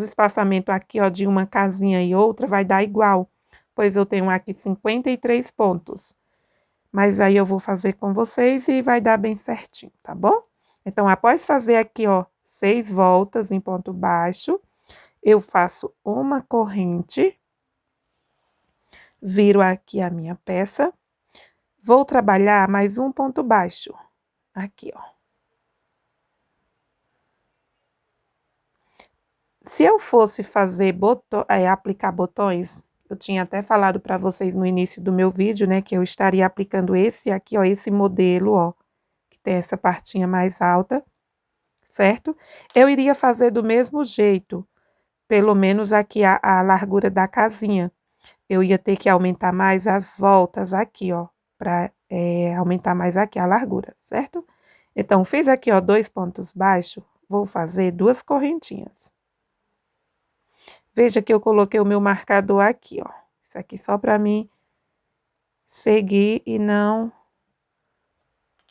espaçamentos aqui, ó, de uma casinha e outra vai dar igual, pois eu tenho aqui 53 pontos. Mas aí eu vou fazer com vocês e vai dar bem certinho, tá bom? Então, após fazer aqui, ó, 6 voltas em ponto baixo, eu faço uma corrente, viro aqui a minha peça, vou trabalhar mais um ponto baixo, aqui, ó. Se eu fosse fazer aplicar botões, eu tinha até falado para vocês no início do meu vídeo, né, que eu estaria aplicando esse aqui, ó, esse modelo, ó, que tem essa partinha mais alta, certo? Eu iria fazer do mesmo jeito, pelo menos aqui a largura da casinha. Eu ia ter que aumentar mais as voltas aqui, ó, para aumentar mais aqui a largura, certo? Então, fiz aqui, ó, 2 pontos baixos, vou fazer 2 correntinhas. Veja que eu coloquei o meu marcador aqui, ó. Isso aqui só para mim seguir e não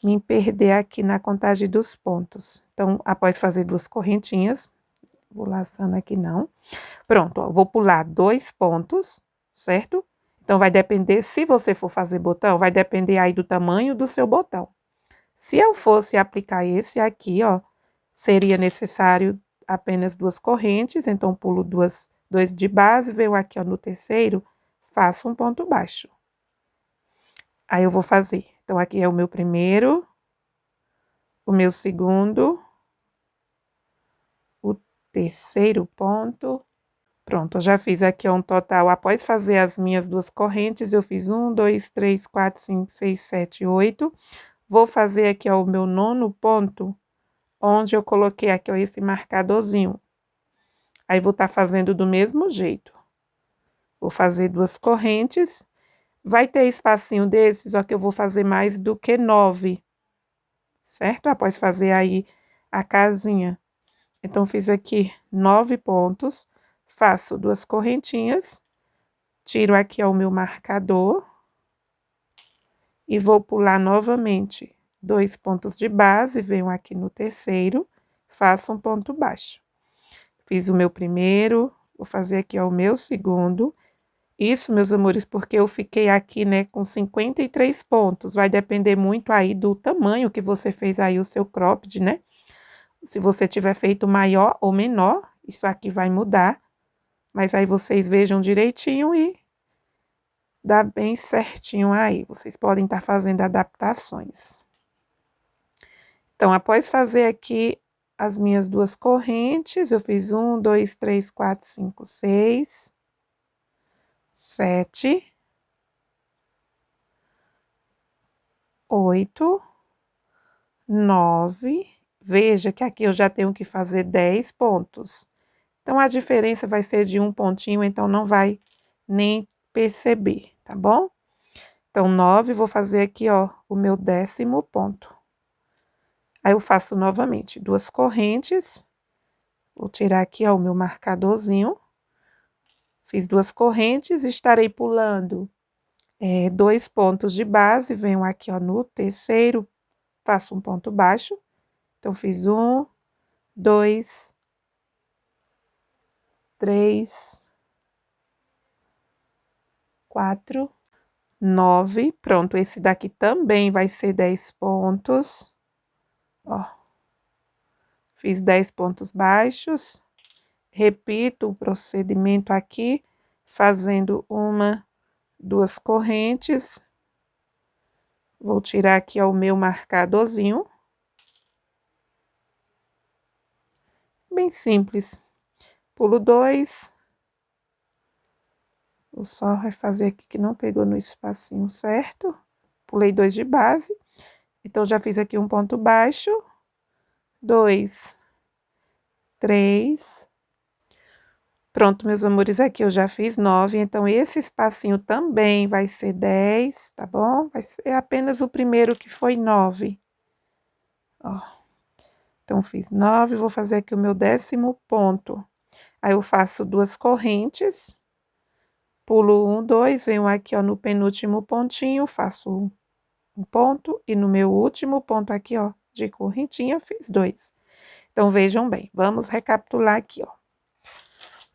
me perder aqui na contagem dos pontos. Então, após fazer 2 correntinhas, vou laçando aqui não. Pronto, ó, vou pular 2 pontos, certo? Então, vai depender, se você for fazer botão, vai depender aí do tamanho do seu botão. Se eu fosse aplicar esse aqui, ó, seria necessário apenas 2 correntes, então pulo 2 de base, venho aqui, ó, no terceiro, faço um ponto baixo. Aí eu vou fazer. Então, aqui é o meu primeiro, o meu segundo, o terceiro ponto. Pronto, eu já fiz aqui um total, após fazer as minhas 2 correntes, eu fiz 1, 2, 3, 4, 5, 6, 7, 8. Vou fazer aqui, ó, o meu 9º ponto, onde eu coloquei aqui, ó, esse marcadorzinho. Aí, vou estar fazendo do mesmo jeito. Vou fazer 2 correntes. Vai ter espacinho desses, ó, que eu vou fazer mais do que 9, certo? Após fazer aí a casinha. Então, fiz aqui 9 pontos, faço 2 correntinhas, tiro aqui, ó, o meu marcador e vou pular novamente 2 pontos de base, venho aqui no terceiro, faço um ponto baixo. Fiz o meu primeiro, vou fazer aqui, ó, o meu segundo. Isso, meus amores, porque eu fiquei aqui, né, com 53 pontos. Vai depender muito aí do tamanho que você fez aí o seu cropped, né? Se você tiver feito maior ou menor, isso aqui vai mudar. Mas aí vocês vejam direitinho e dá bem certinho aí. Vocês podem estar fazendo adaptações. Então, após fazer aqui as minhas 2 correntes, eu fiz 1, 2, 3, 4, 5, 6, 7, 8, 9. Veja que aqui eu já tenho que fazer 10 pontos. Então, a diferença vai ser de um pontinho, então não vai nem perceber, tá bom? Então, 9, vou fazer aqui, ó, o meu 10º ponto. Aí, eu faço novamente 2 correntes. Vou tirar aqui, ó, o meu marcadorzinho. Fiz 2 correntes, estarei pulando 2 pontos de base, venho aqui, ó, no terceiro, faço um ponto baixo. Então, fiz 1, 2, 3, 4, 9. Pronto, esse daqui também vai ser 10 pontos. Ó, fiz 10 pontos baixos. Repito o procedimento aqui, fazendo 1, 2 correntes. Vou tirar aqui, ó, o meu marcadorzinho. Bem simples. Pulo 2. Vou só refazer aqui que não pegou no espacinho certo. Pulei 2 de base. Então, já fiz aqui um ponto baixo. 2, 3. Pronto, meus amores, aqui eu já fiz 9. Então, esse espacinho também vai ser 10, tá bom? Vai ser apenas o primeiro que foi 9. Ó. Então, fiz 9, vou fazer aqui o meu 10º ponto. Aí, eu faço 2 correntes. Pulo 1, 2, venho aqui, ó, no penúltimo pontinho, faço um ponto, e no meu último ponto aqui, ó, de correntinha, fiz 2. Então, vejam bem, vamos recapitular aqui, ó.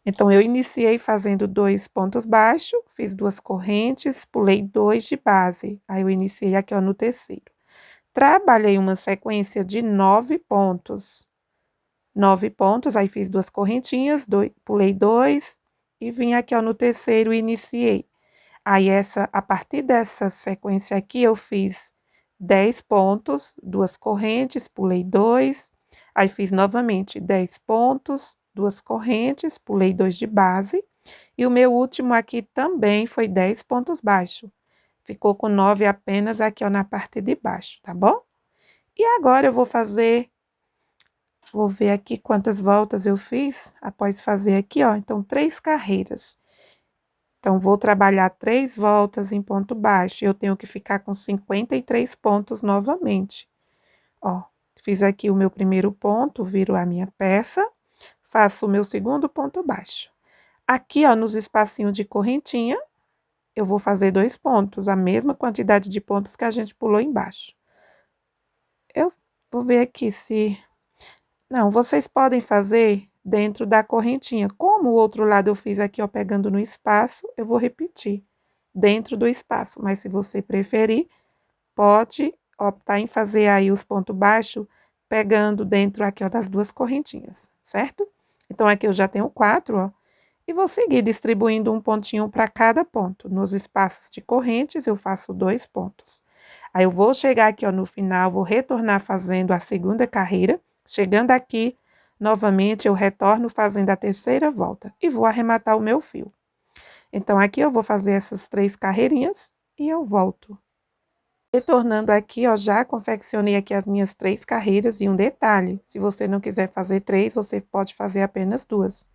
Então, eu iniciei fazendo 2 pontos baixos, fiz 2 correntes, pulei 2 de base. Aí, eu iniciei aqui, ó, no terceiro. Trabalhei uma sequência de 9 pontos. 9 pontos, aí fiz 2 correntinhas, pulei 2 e vim aqui, ó, no terceiro e iniciei. Aí, a partir dessa sequência aqui, eu fiz 10 pontos, 2 correntes, pulei 2, aí fiz novamente 10 pontos, 2 correntes, pulei 2 de base, e o meu último aqui também foi 10 pontos baixos. Ficou com 9 apenas aqui, ó, na parte de baixo, tá bom? E agora eu vou ver aqui quantas voltas eu fiz após fazer aqui, ó, então 3 carreiras. Então, vou trabalhar 3 voltas em ponto baixo, e eu tenho que ficar com 53 pontos novamente. Ó, fiz aqui o meu primeiro ponto, viro a minha peça, faço o meu segundo ponto baixo. Aqui, ó, nos espacinhos de correntinha, eu vou fazer 2 pontos, a mesma quantidade de pontos que a gente pulou embaixo. Eu vou ver aqui se... Não, vocês podem fazer dentro da correntinha. Como o outro lado eu fiz aqui, ó, pegando no espaço, eu vou repetir dentro do espaço. Mas se você preferir, pode optar em fazer aí os pontos baixos pegando dentro aqui, ó, das 2 correntinhas, certo? Então, aqui eu já tenho 4, ó, e vou seguir distribuindo um pontinho para cada ponto. Nos espaços de correntes, eu faço 2 pontos. Aí, eu vou chegar aqui, ó, no final, vou retornar fazendo a segunda carreira. Chegando aqui, novamente, eu retorno fazendo a terceira volta e vou arrematar o meu fio. Então, aqui eu vou fazer essas 3 carreirinhas e eu volto. Retornando aqui, ó, já confeccionei aqui as minhas 3 carreiras, e um detalhe, se você não quiser fazer 3, você pode fazer apenas 2,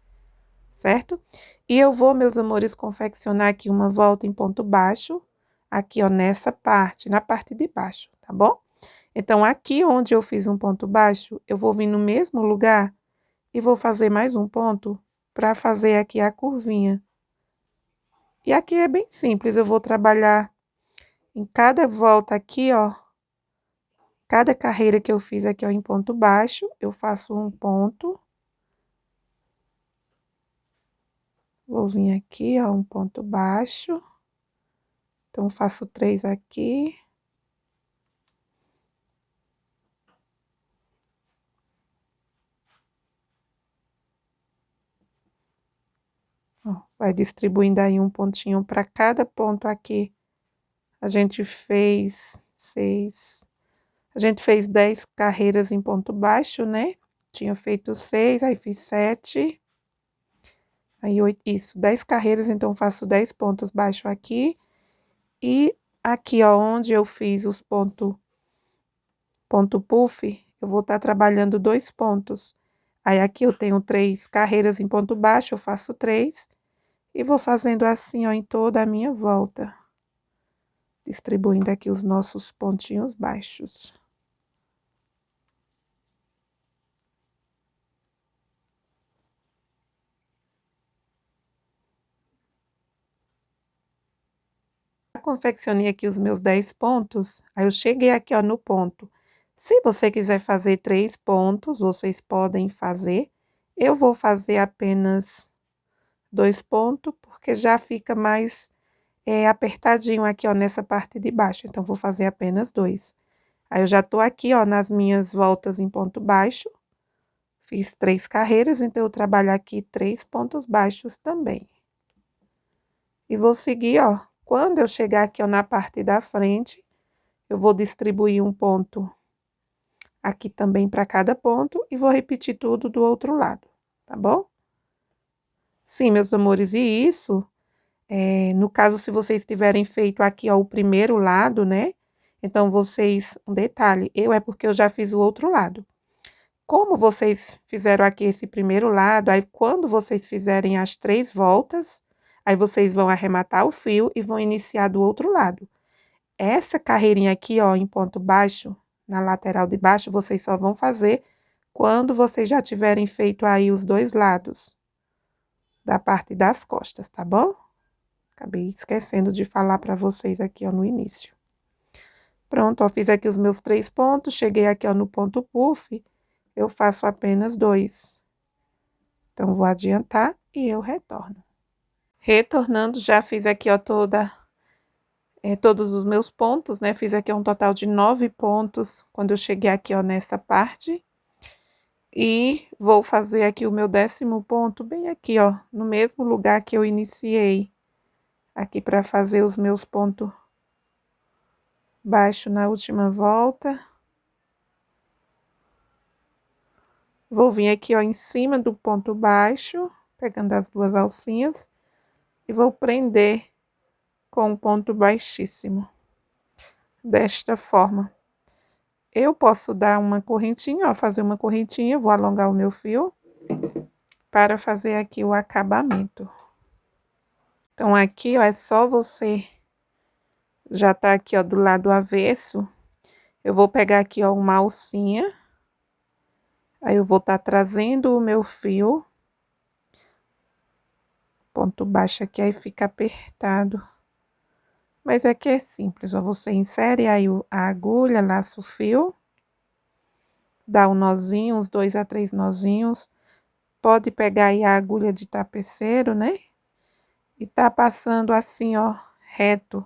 certo? E eu vou, meus amores, confeccionar aqui uma volta em ponto baixo, aqui, ó, nessa parte, na parte de baixo, tá bom? Então, aqui onde eu fiz um ponto baixo, eu vou vir no mesmo lugar e vou fazer mais um ponto para fazer aqui a curvinha. E aqui é bem simples, eu vou trabalhar em cada volta aqui, ó, cada carreira que eu fiz aqui, ó, em ponto baixo, eu faço um ponto. Vou vir aqui, ó, um ponto baixo. Então, faço 3 aqui. Ó, vai distribuindo aí um pontinho para cada ponto aqui. A gente fez 6. A gente fez 10 carreiras em ponto baixo, né? Tinha feito 6, aí fiz 7. Aí 8, isso, 10 carreiras, então faço 10 pontos baixos aqui. E aqui, ó, onde eu fiz os ponto puff, eu vou estar trabalhando 2 pontos. Aí, aqui eu tenho 3 carreiras em ponto baixo, eu faço 3 e vou fazendo assim, ó, em toda a minha volta. Distribuindo aqui os nossos pontinhos baixos. confeccionei aqui os meus 10 pontos, aí eu cheguei aqui, ó, no ponto. Se você quiser fazer 3 pontos, vocês podem fazer. Eu vou fazer apenas 2 pontos, porque já fica mais apertadinho aqui, ó, nessa parte de baixo. Então, vou fazer apenas 2. Aí, eu já tô aqui, ó, nas minhas voltas em ponto baixo. Fiz 3 carreiras, então eu trabalho aqui 3 pontos baixos também. E vou seguir, ó, quando eu chegar aqui, ó, na parte da frente, eu vou distribuir um ponto aqui também para cada ponto e vou repetir tudo do outro lado, tá bom? Sim, meus amores, e isso, no caso, se vocês tiverem feito aqui, ó, o primeiro lado, né? Então, vocês, um detalhe, é porque eu já fiz o outro lado. Como vocês fizeram aqui esse primeiro lado, aí quando vocês fizerem as 3 voltas, aí vocês vão arrematar o fio e vão iniciar do outro lado. Essa carreirinha aqui, ó, em ponto baixo, na lateral de baixo, vocês só vão fazer quando vocês já tiverem feito aí os 2 lados da parte das costas, tá bom? Acabei esquecendo de falar para vocês aqui, ó, no início. Pronto, ó, fiz aqui os meus 3 pontos, cheguei aqui, ó, no ponto puff, eu faço apenas 2. Então, vou adiantar e eu retorno. Retornando, já fiz aqui, ó, todos os meus pontos, né? Fiz aqui um total de 9 pontos quando eu cheguei aqui, ó, nessa parte. E vou fazer aqui o meu 10º ponto bem aqui, ó, no mesmo lugar que eu iniciei. Aqui para fazer os meus pontos baixos na última volta. Vou vir aqui, ó, em cima do ponto baixo, pegando as 2 alcinhas. E vou prender com um ponto baixíssimo. Desta forma. Eu posso dar uma correntinha, ó, fazer uma correntinha, vou alongar o meu fio para fazer aqui o acabamento. Então, aqui, ó, é só você já tá aqui, ó, do lado avesso. Eu vou pegar aqui, ó, uma alcinha. Aí, eu vou tá trazendo o meu fio. Ponto baixo aqui, aí fica apertado. Mas aqui é simples, ó, você insere aí a agulha, laça o fio. Dá um nozinho, uns 2 a 3 nozinhos. Pode pegar aí a agulha de tapeceiro, né? E tá passando assim, ó, reto.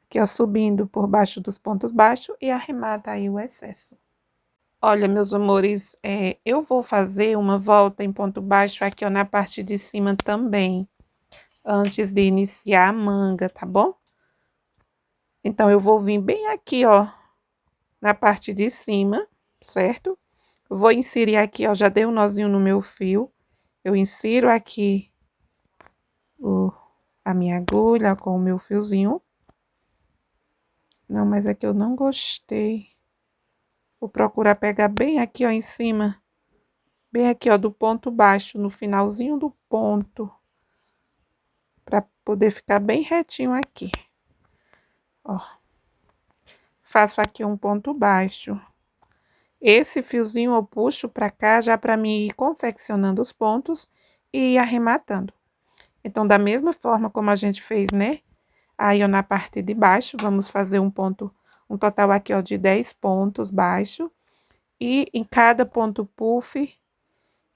Aqui, ó, subindo por baixo dos pontos baixos e arremata aí o excesso. Olha, meus amores, eu vou fazer uma volta em ponto baixo aqui, ó, na parte de cima também. Antes de iniciar a manga, tá bom? Então, eu vou vir bem aqui, ó, na parte de cima, certo? Vou inserir aqui, ó, já dei um nozinho no meu fio. Eu insiro aqui a minha agulha com o meu fiozinho. Não, mas é que eu não gostei. Vou procurar pegar bem aqui, ó, em cima. Bem aqui, ó, do ponto baixo, no finalzinho do ponto. Pra poder ficar bem retinho aqui. Ó. Faço aqui um ponto baixo. Esse fiozinho eu puxo pra cá, já pra mim ir confeccionando os pontos e ir arrematando. Então, da mesma forma como a gente fez, né? Aí, ó, na parte de baixo, vamos fazer um total aqui, ó, de 10 pontos baixo. E em cada ponto puff,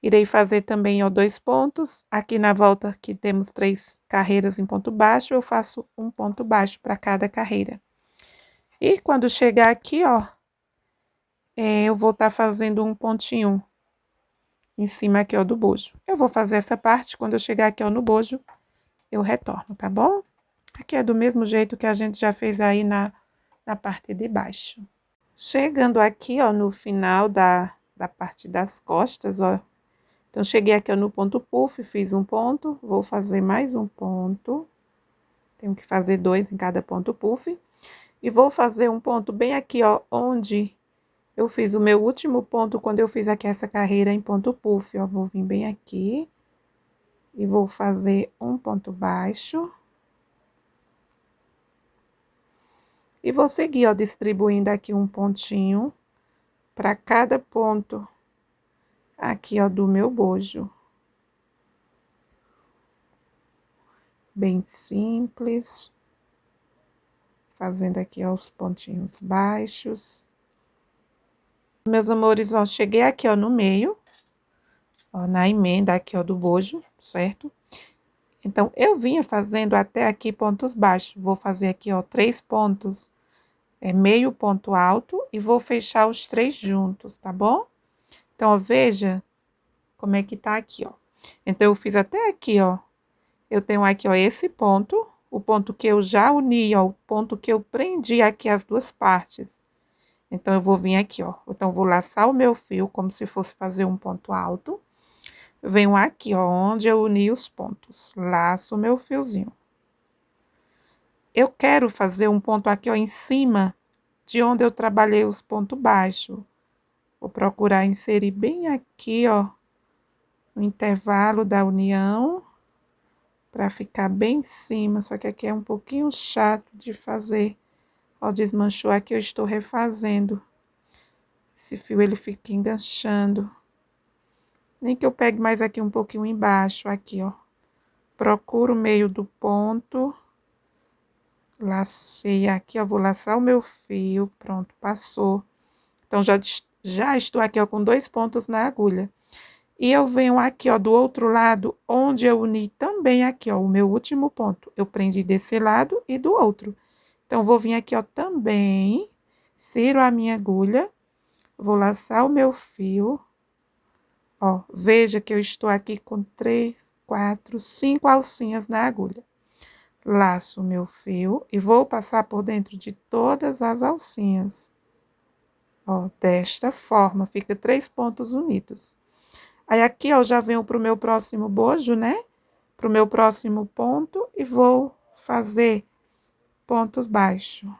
irei fazer também, ó, 2 pontos. Aqui na volta, que temos 3 carreiras em ponto baixo, eu faço um ponto baixo para cada carreira. E quando chegar aqui, ó, eu vou estar fazendo um pontinho em cima aqui, ó, do bojo. Eu vou fazer essa parte, quando eu chegar aqui, ó, no bojo, eu retorno, tá bom? Aqui é do mesmo jeito que a gente já fez aí na parte de baixo. Chegando aqui, ó, no final da parte das costas, ó. Então, cheguei aqui, ó, no ponto puff, fiz um ponto, vou fazer mais um ponto. Tenho que fazer 2 em cada ponto puff. E vou fazer um ponto bem aqui, ó, onde eu fiz o meu último ponto quando eu fiz aqui essa carreira em ponto puff, ó. Vou vir bem aqui e vou fazer um ponto baixo. E vou seguir, ó, distribuindo aqui um pontinho para cada ponto aqui, ó, do meu bojo. Bem simples. fazendo aqui, ó, os pontinhos baixos. Meus amores, ó, cheguei aqui, ó, no meio, ó, na emenda aqui, ó, do bojo, certo? Então, eu vinha fazendo até aqui pontos baixos. Vou fazer aqui, ó, 3 pontos, meio ponto alto e vou fechar os 3 juntos, tá bom? Então, ó, veja como é que tá aqui, ó. Então, eu fiz até aqui, ó. Eu tenho aqui, ó, esse ponto, o ponto que eu já uni, ó, o ponto que eu prendi aqui as duas partes. Então, eu vou vir aqui, ó. Então, vou laçar o meu fio como se fosse fazer um ponto alto. Venho aqui, ó, onde eu uni os pontos. Laço o meu fiozinho. Eu quero fazer um ponto aqui, ó, em cima de onde eu trabalhei os pontos baixos. Vou procurar inserir bem aqui, ó, no intervalo da união, para ficar bem em cima. Só que aqui é um pouquinho chato de fazer. Ó, desmanchou aqui, eu estou refazendo. Esse fio, ele fica enganchando. Nem que eu pegue mais aqui um pouquinho embaixo, aqui, ó. Procuro o meio do ponto. Lacei aqui, ó, vou laçar o meu fio. Pronto, passou. Então, já estou aqui, ó, com 2 pontos na agulha. E eu venho aqui, ó, do outro lado, onde eu uni também aqui, ó, o meu último ponto. Eu prendi desse lado e do outro. Então, vou vir aqui, ó, também, ciro a minha agulha, vou laçar o meu fio. Ó, veja que eu estou aqui com 3, 4, 5 alcinhas na agulha. Laço o meu fio e vou passar por dentro de todas as alcinhas. Ó, desta forma, fica 3 pontos unidos. Aí, aqui, ó, já venho pro meu próximo bojo, né? Pro meu próximo ponto e vou fazer pontos baixos.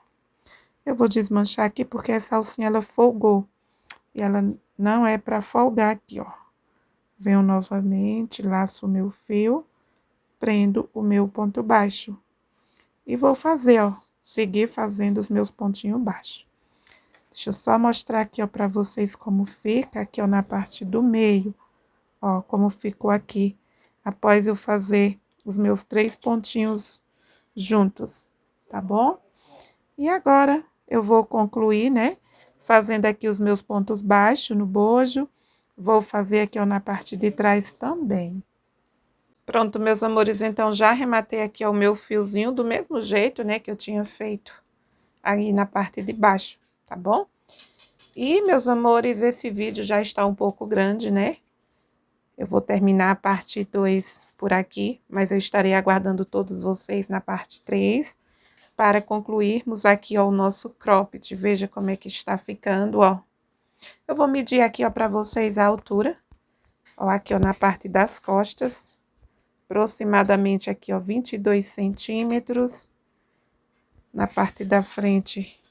Eu vou desmanchar aqui porque essa alcinha, ela folgou. E ela não é pra folgar aqui, ó. Venho novamente, laço o meu fio, prendo o meu ponto baixo. E vou fazer, ó, seguir fazendo os meus pontinhos baixos. Deixa eu só mostrar aqui, ó, pra vocês como fica aqui, ó, na parte do meio. Ó, como ficou aqui, após eu fazer os meus 3 pontinhos juntos, tá bom? E agora, eu vou concluir, né, fazendo aqui os meus pontos baixos no bojo. Vou fazer aqui, ó, na parte de trás também. Pronto, meus amores, então já arrematei aqui, ó, o meu fiozinho do mesmo jeito, né, que eu tinha feito aí na parte de baixo, tá bom? E, meus amores, esse vídeo já está um pouco grande, né? Eu vou terminar a parte 2 por aqui, mas eu estarei aguardando todos vocês na parte 3 para concluirmos aqui, ó, o nosso cropped. Veja como é que está ficando, ó. Eu vou medir aqui, ó, para vocês a altura, ó, aqui, ó, na parte das costas, aproximadamente aqui, ó, 22 centímetros. Na parte da frente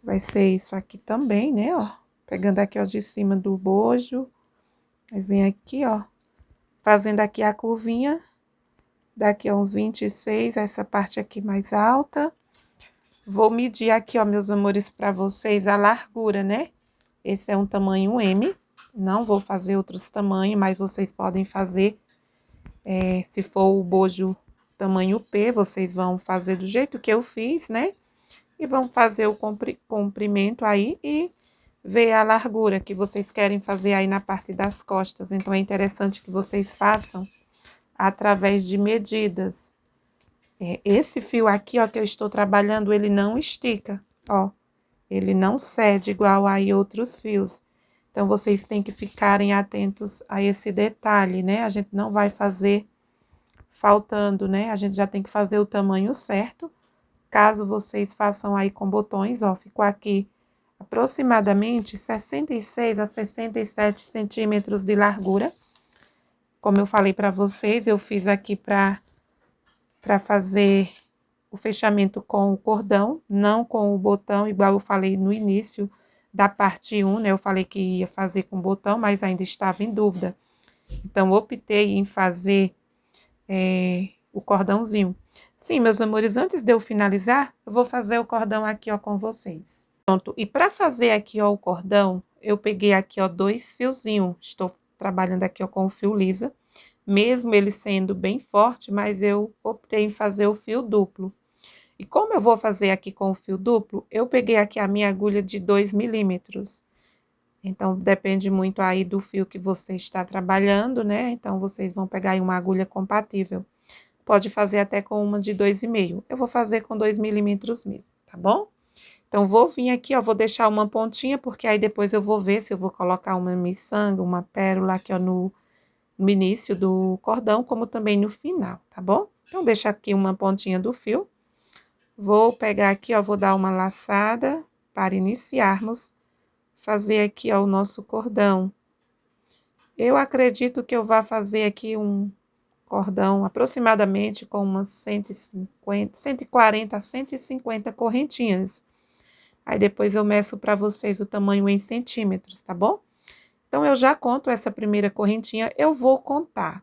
vai ser isso aqui também, né, ó. Pegando aqui, ó, de cima do bojo. Aí vem aqui, ó, fazendo aqui a curvinha, daqui a uns 26, essa parte aqui mais alta. Vou medir aqui, ó, meus amores, para vocês a largura, né? Esse é um tamanho M, não vou fazer outros tamanhos, mas vocês podem fazer, se for o bojo tamanho P, vocês vão fazer do jeito que eu fiz, né? E vão fazer o comprimento aí e ver a largura que vocês querem fazer aí na parte das costas. Então, é interessante que vocês façam através de medidas. Esse fio aqui, ó, que eu estou trabalhando, ele não estica, ó. Ele não cede igual aí outros fios. Então, vocês têm que ficarem atentos a esse detalhe, né? A gente não vai fazer faltando, né? A gente já tem que fazer o tamanho certo. Caso vocês façam aí com botões, ó, ficou aqui aproximadamente 66 a 67 centímetros de largura. Como eu falei para vocês, eu fiz aqui para fazer o fechamento com o cordão, não com o botão, igual eu falei no início da parte 1, né? Eu falei que ia fazer com botão, mas ainda estava em dúvida. Então, optei em fazer o cordãozinho. Sim, meus amores, antes de eu finalizar, eu vou fazer o cordão aqui, ó, com vocês. Pronto, e para fazer aqui, ó, o cordão, eu peguei aqui, ó, 2 fiozinhos. Estou trabalhando aqui, ó, com o fio lisa, mesmo ele sendo bem forte, mas eu optei em fazer o fio duplo. E como eu vou fazer aqui com o fio duplo, eu peguei aqui a minha agulha de 2 milímetros. Então, depende muito aí do fio que você está trabalhando, né? Então, vocês vão pegar aí uma agulha compatível. Pode fazer até com uma de 2,5. Eu vou fazer com 2 milímetros mesmo, tá bom? Então, vou vir aqui, ó, vou deixar uma pontinha, porque aí depois eu vou ver se eu vou colocar uma miçanga, uma pérola aqui, ó, no início do cordão, como também no final, tá bom? Então, deixa aqui uma pontinha do fio. Vou pegar aqui, ó, vou dar uma laçada para iniciarmos fazer aqui, ó, o nosso cordão. Eu acredito que eu vá fazer aqui um cordão aproximadamente com umas 150, 140 a 150 correntinhas. Aí depois eu meço para vocês o tamanho em centímetros, tá bom? Então, eu já conto essa primeira correntinha, eu vou contar,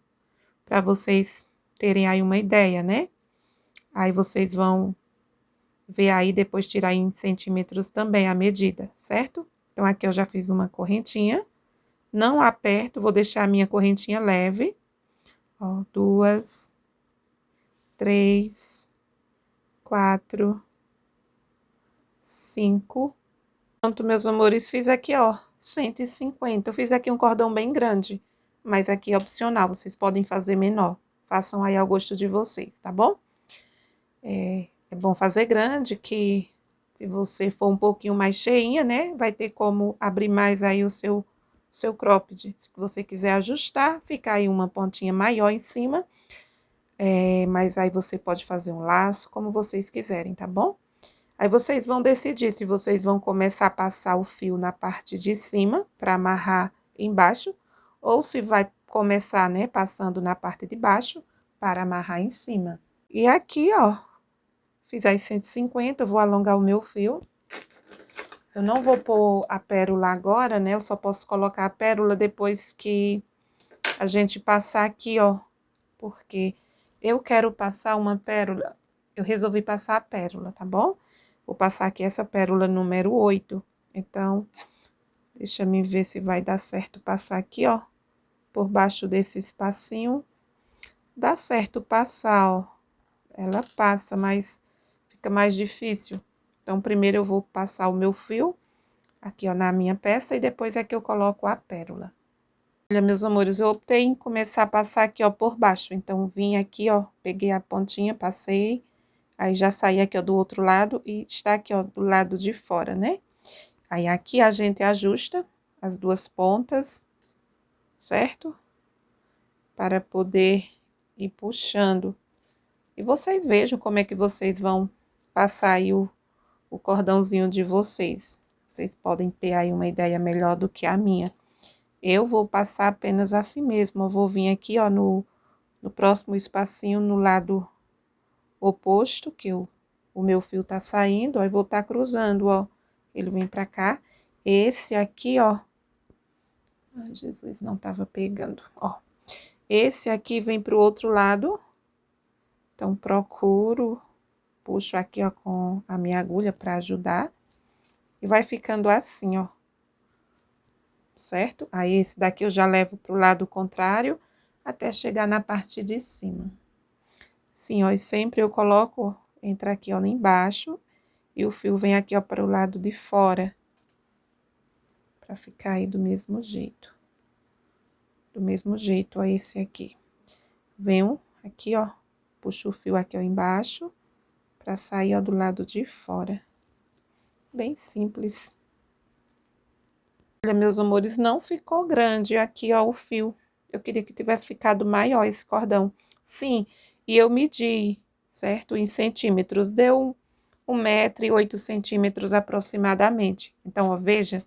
para vocês terem aí uma ideia, né? Aí vocês vão ver aí, depois tirar em centímetros também a medida, certo? Então, aqui eu já fiz uma correntinha, não aperto, vou deixar a minha correntinha leve. Ó, 2, 3, 4, 5. Pronto, meus amores, fiz aqui, ó, 150. Eu fiz aqui um cordão bem grande, mas aqui é opcional, vocês podem fazer menor. Façam aí ao gosto de vocês, tá bom? É bom fazer grande, que se você for um pouquinho mais cheinha, né, vai ter como abrir mais aí o seu cropped. Se você quiser ajustar, fica aí uma pontinha maior em cima, mas aí você pode fazer um laço, como vocês quiserem, tá bom? Aí vocês vão decidir se vocês vão começar a passar o fio na parte de cima, para amarrar embaixo, ou se vai começar, né, passando na parte de baixo, para amarrar em cima. E aqui, ó, fiz as 150, eu vou alongar o meu fio. Eu não vou pôr a pérola agora, né, eu só posso colocar a pérola depois que a gente passar aqui, ó, porque eu quero passar uma pérola, eu resolvi passar a pérola, tá bom? Vou passar aqui essa pérola número 8. Então, deixa eu ver se vai dar certo passar aqui, ó, por baixo desse espacinho. Dá certo passar, ó. Ela passa, mas fica mais difícil. Então, primeiro eu vou passar o meu fio aqui, ó, na minha peça, e depois é que eu coloco a pérola. Olha, meus amores, eu optei em começar a passar aqui, ó, por baixo. Então, vim aqui, ó, peguei a pontinha, passei, aí já saí aqui, ó, do outro lado e está aqui, ó, do lado de fora, né? Aí, aqui a gente ajusta as duas pontas, certo? Para poder ir puxando. E vocês vejam como é que vocês vão passar aí o cordãozinho de vocês. Vocês podem ter aí uma ideia melhor do que a minha. Eu vou passar apenas assim mesmo. Eu vou vir aqui, ó, no próximo espacinho, no lado oposto, que o meu fio tá saindo, ó, e vou estar cruzando, ó. Ele vem pra cá. Esse aqui, ó. Ai, Jesus, não tava pegando, ó. Esse aqui vem pro outro lado. Então, procuro, puxo aqui, ó, com a minha agulha pra ajudar. E vai ficando assim, ó. Certo? Aí, esse daqui eu já levo pro lado contrário, até chegar na parte de cima. Sim, ó, e sempre eu coloco, entra aqui, ó, embaixo, e o fio vem aqui, ó, para o lado de fora. Pra ficar aí do mesmo jeito. Do mesmo jeito, ó, esse aqui. Venho aqui, ó, puxo o fio aqui, ó, embaixo, pra sair, ó, do lado de fora. Bem simples. Olha, meus amores, não ficou grande aqui, ó, o fio. Eu queria que tivesse ficado maior esse cordão. Sim, e eu medi, certo? Em centímetros, deu 1,08 m aproximadamente. Então, ó, veja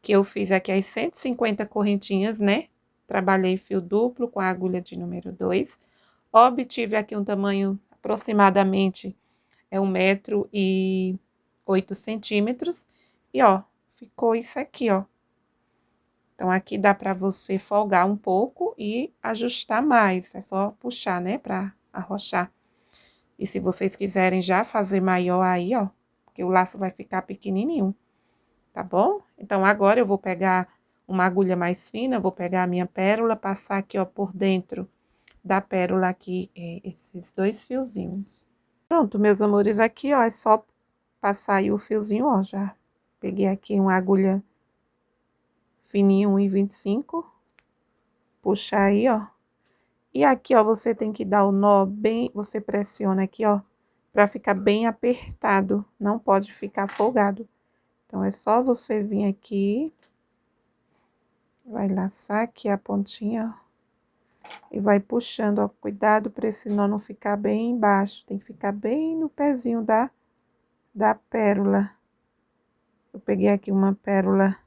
que eu fiz aqui as 150 correntinhas, né? Trabalhei fio duplo com a agulha de número 2. Obtive aqui um tamanho aproximadamente 1,08 m. E, ó, ficou isso aqui, ó. Então, aqui dá pra você folgar um pouco e ajustar mais. É só puxar, né, pra arrochar. E se vocês quiserem já fazer maior aí, ó, porque o laço vai ficar pequenininho, tá bom? Então, agora eu vou pegar uma agulha mais fina, vou pegar a minha pérola, passar aqui, ó, por dentro da pérola aqui, esses 2 fiozinhos. Pronto, meus amores, aqui, ó, é só passar aí o fiozinho, ó, já peguei aqui uma agulha fininha, 1,25, puxar aí, ó. E aqui, ó, você tem que dar o nó bem, você pressiona aqui, ó, pra ficar bem apertado, não pode ficar folgado. Então, é só você vir aqui, vai laçar aqui a pontinha, ó. E vai puxando, ó, cuidado para esse nó não ficar bem embaixo, tem que ficar bem no pezinho da pérola. Eu peguei aqui uma pérola,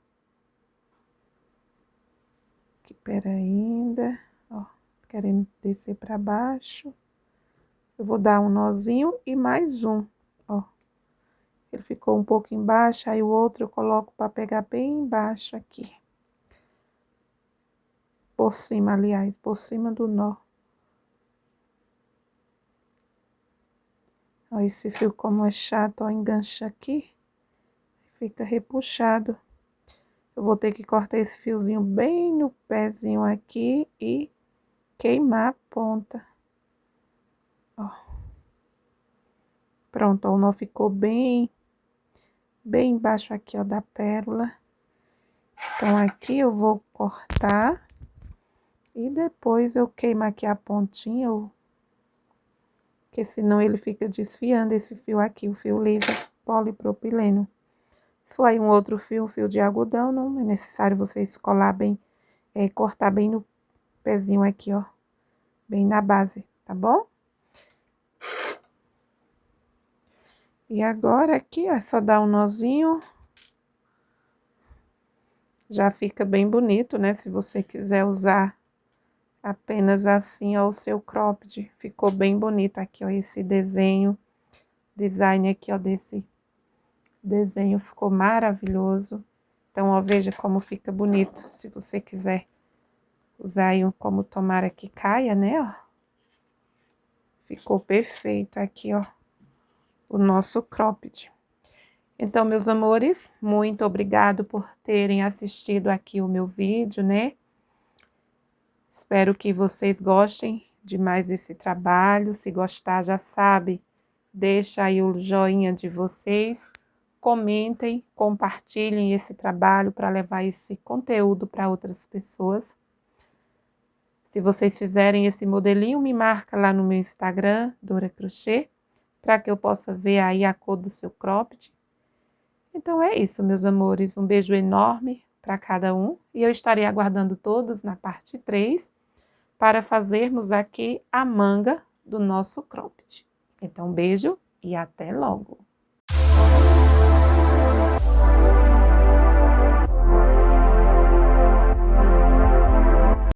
que pera ainda, ó, querendo descer para baixo. Eu vou dar um nozinho e mais um, ó. Ele ficou um pouco embaixo, aí o outro eu coloco para pegar bem embaixo aqui. Por cima, aliás, por cima do nó. Ó, esse fio como é chato, ó, engancha aqui, fica repuxado. Eu vou ter que cortar esse fiozinho bem no pezinho aqui e queimar a ponta. Ó. Pronto, ó, o nó ficou bem embaixo aqui, ó, da pérola. Então, aqui eu vou cortar e depois eu queimo aqui a pontinha, porque senão ele fica desfiando esse fio aqui, o fio liso polipropileno. Se for aí um outro fio, um fio de algodão, não é necessário você escolar bem, cortar bem no pezinho aqui, ó, bem na base, tá bom? E agora aqui, ó, é só dar um nozinho. Já fica bem bonito, né? Se você quiser usar apenas assim, ó, o seu cropped. Ficou bem bonito aqui, ó, esse design aqui, ó, desse desenho ficou maravilhoso. Então, ó, veja como fica bonito, se você quiser usar aí como tomara que caia, né, ó. Ficou perfeito aqui, ó, o nosso cropped. Então, meus amores, muito obrigado por terem assistido aqui o meu vídeo, né? Espero que vocês gostem de mais esse trabalho. Se gostar, já sabe, deixa aí o joinha de vocês. Comentem, compartilhem esse trabalho para levar esse conteúdo para outras pessoas. Se vocês fizerem esse modelinho, me marca lá no meu Instagram, Dora Crochê, para que eu possa ver aí a cor do seu cropped. Então é isso, meus amores. Um beijo enorme para cada um. E eu estarei aguardando todos na parte 3 para fazermos aqui a manga do nosso cropped. Então, beijo e até logo!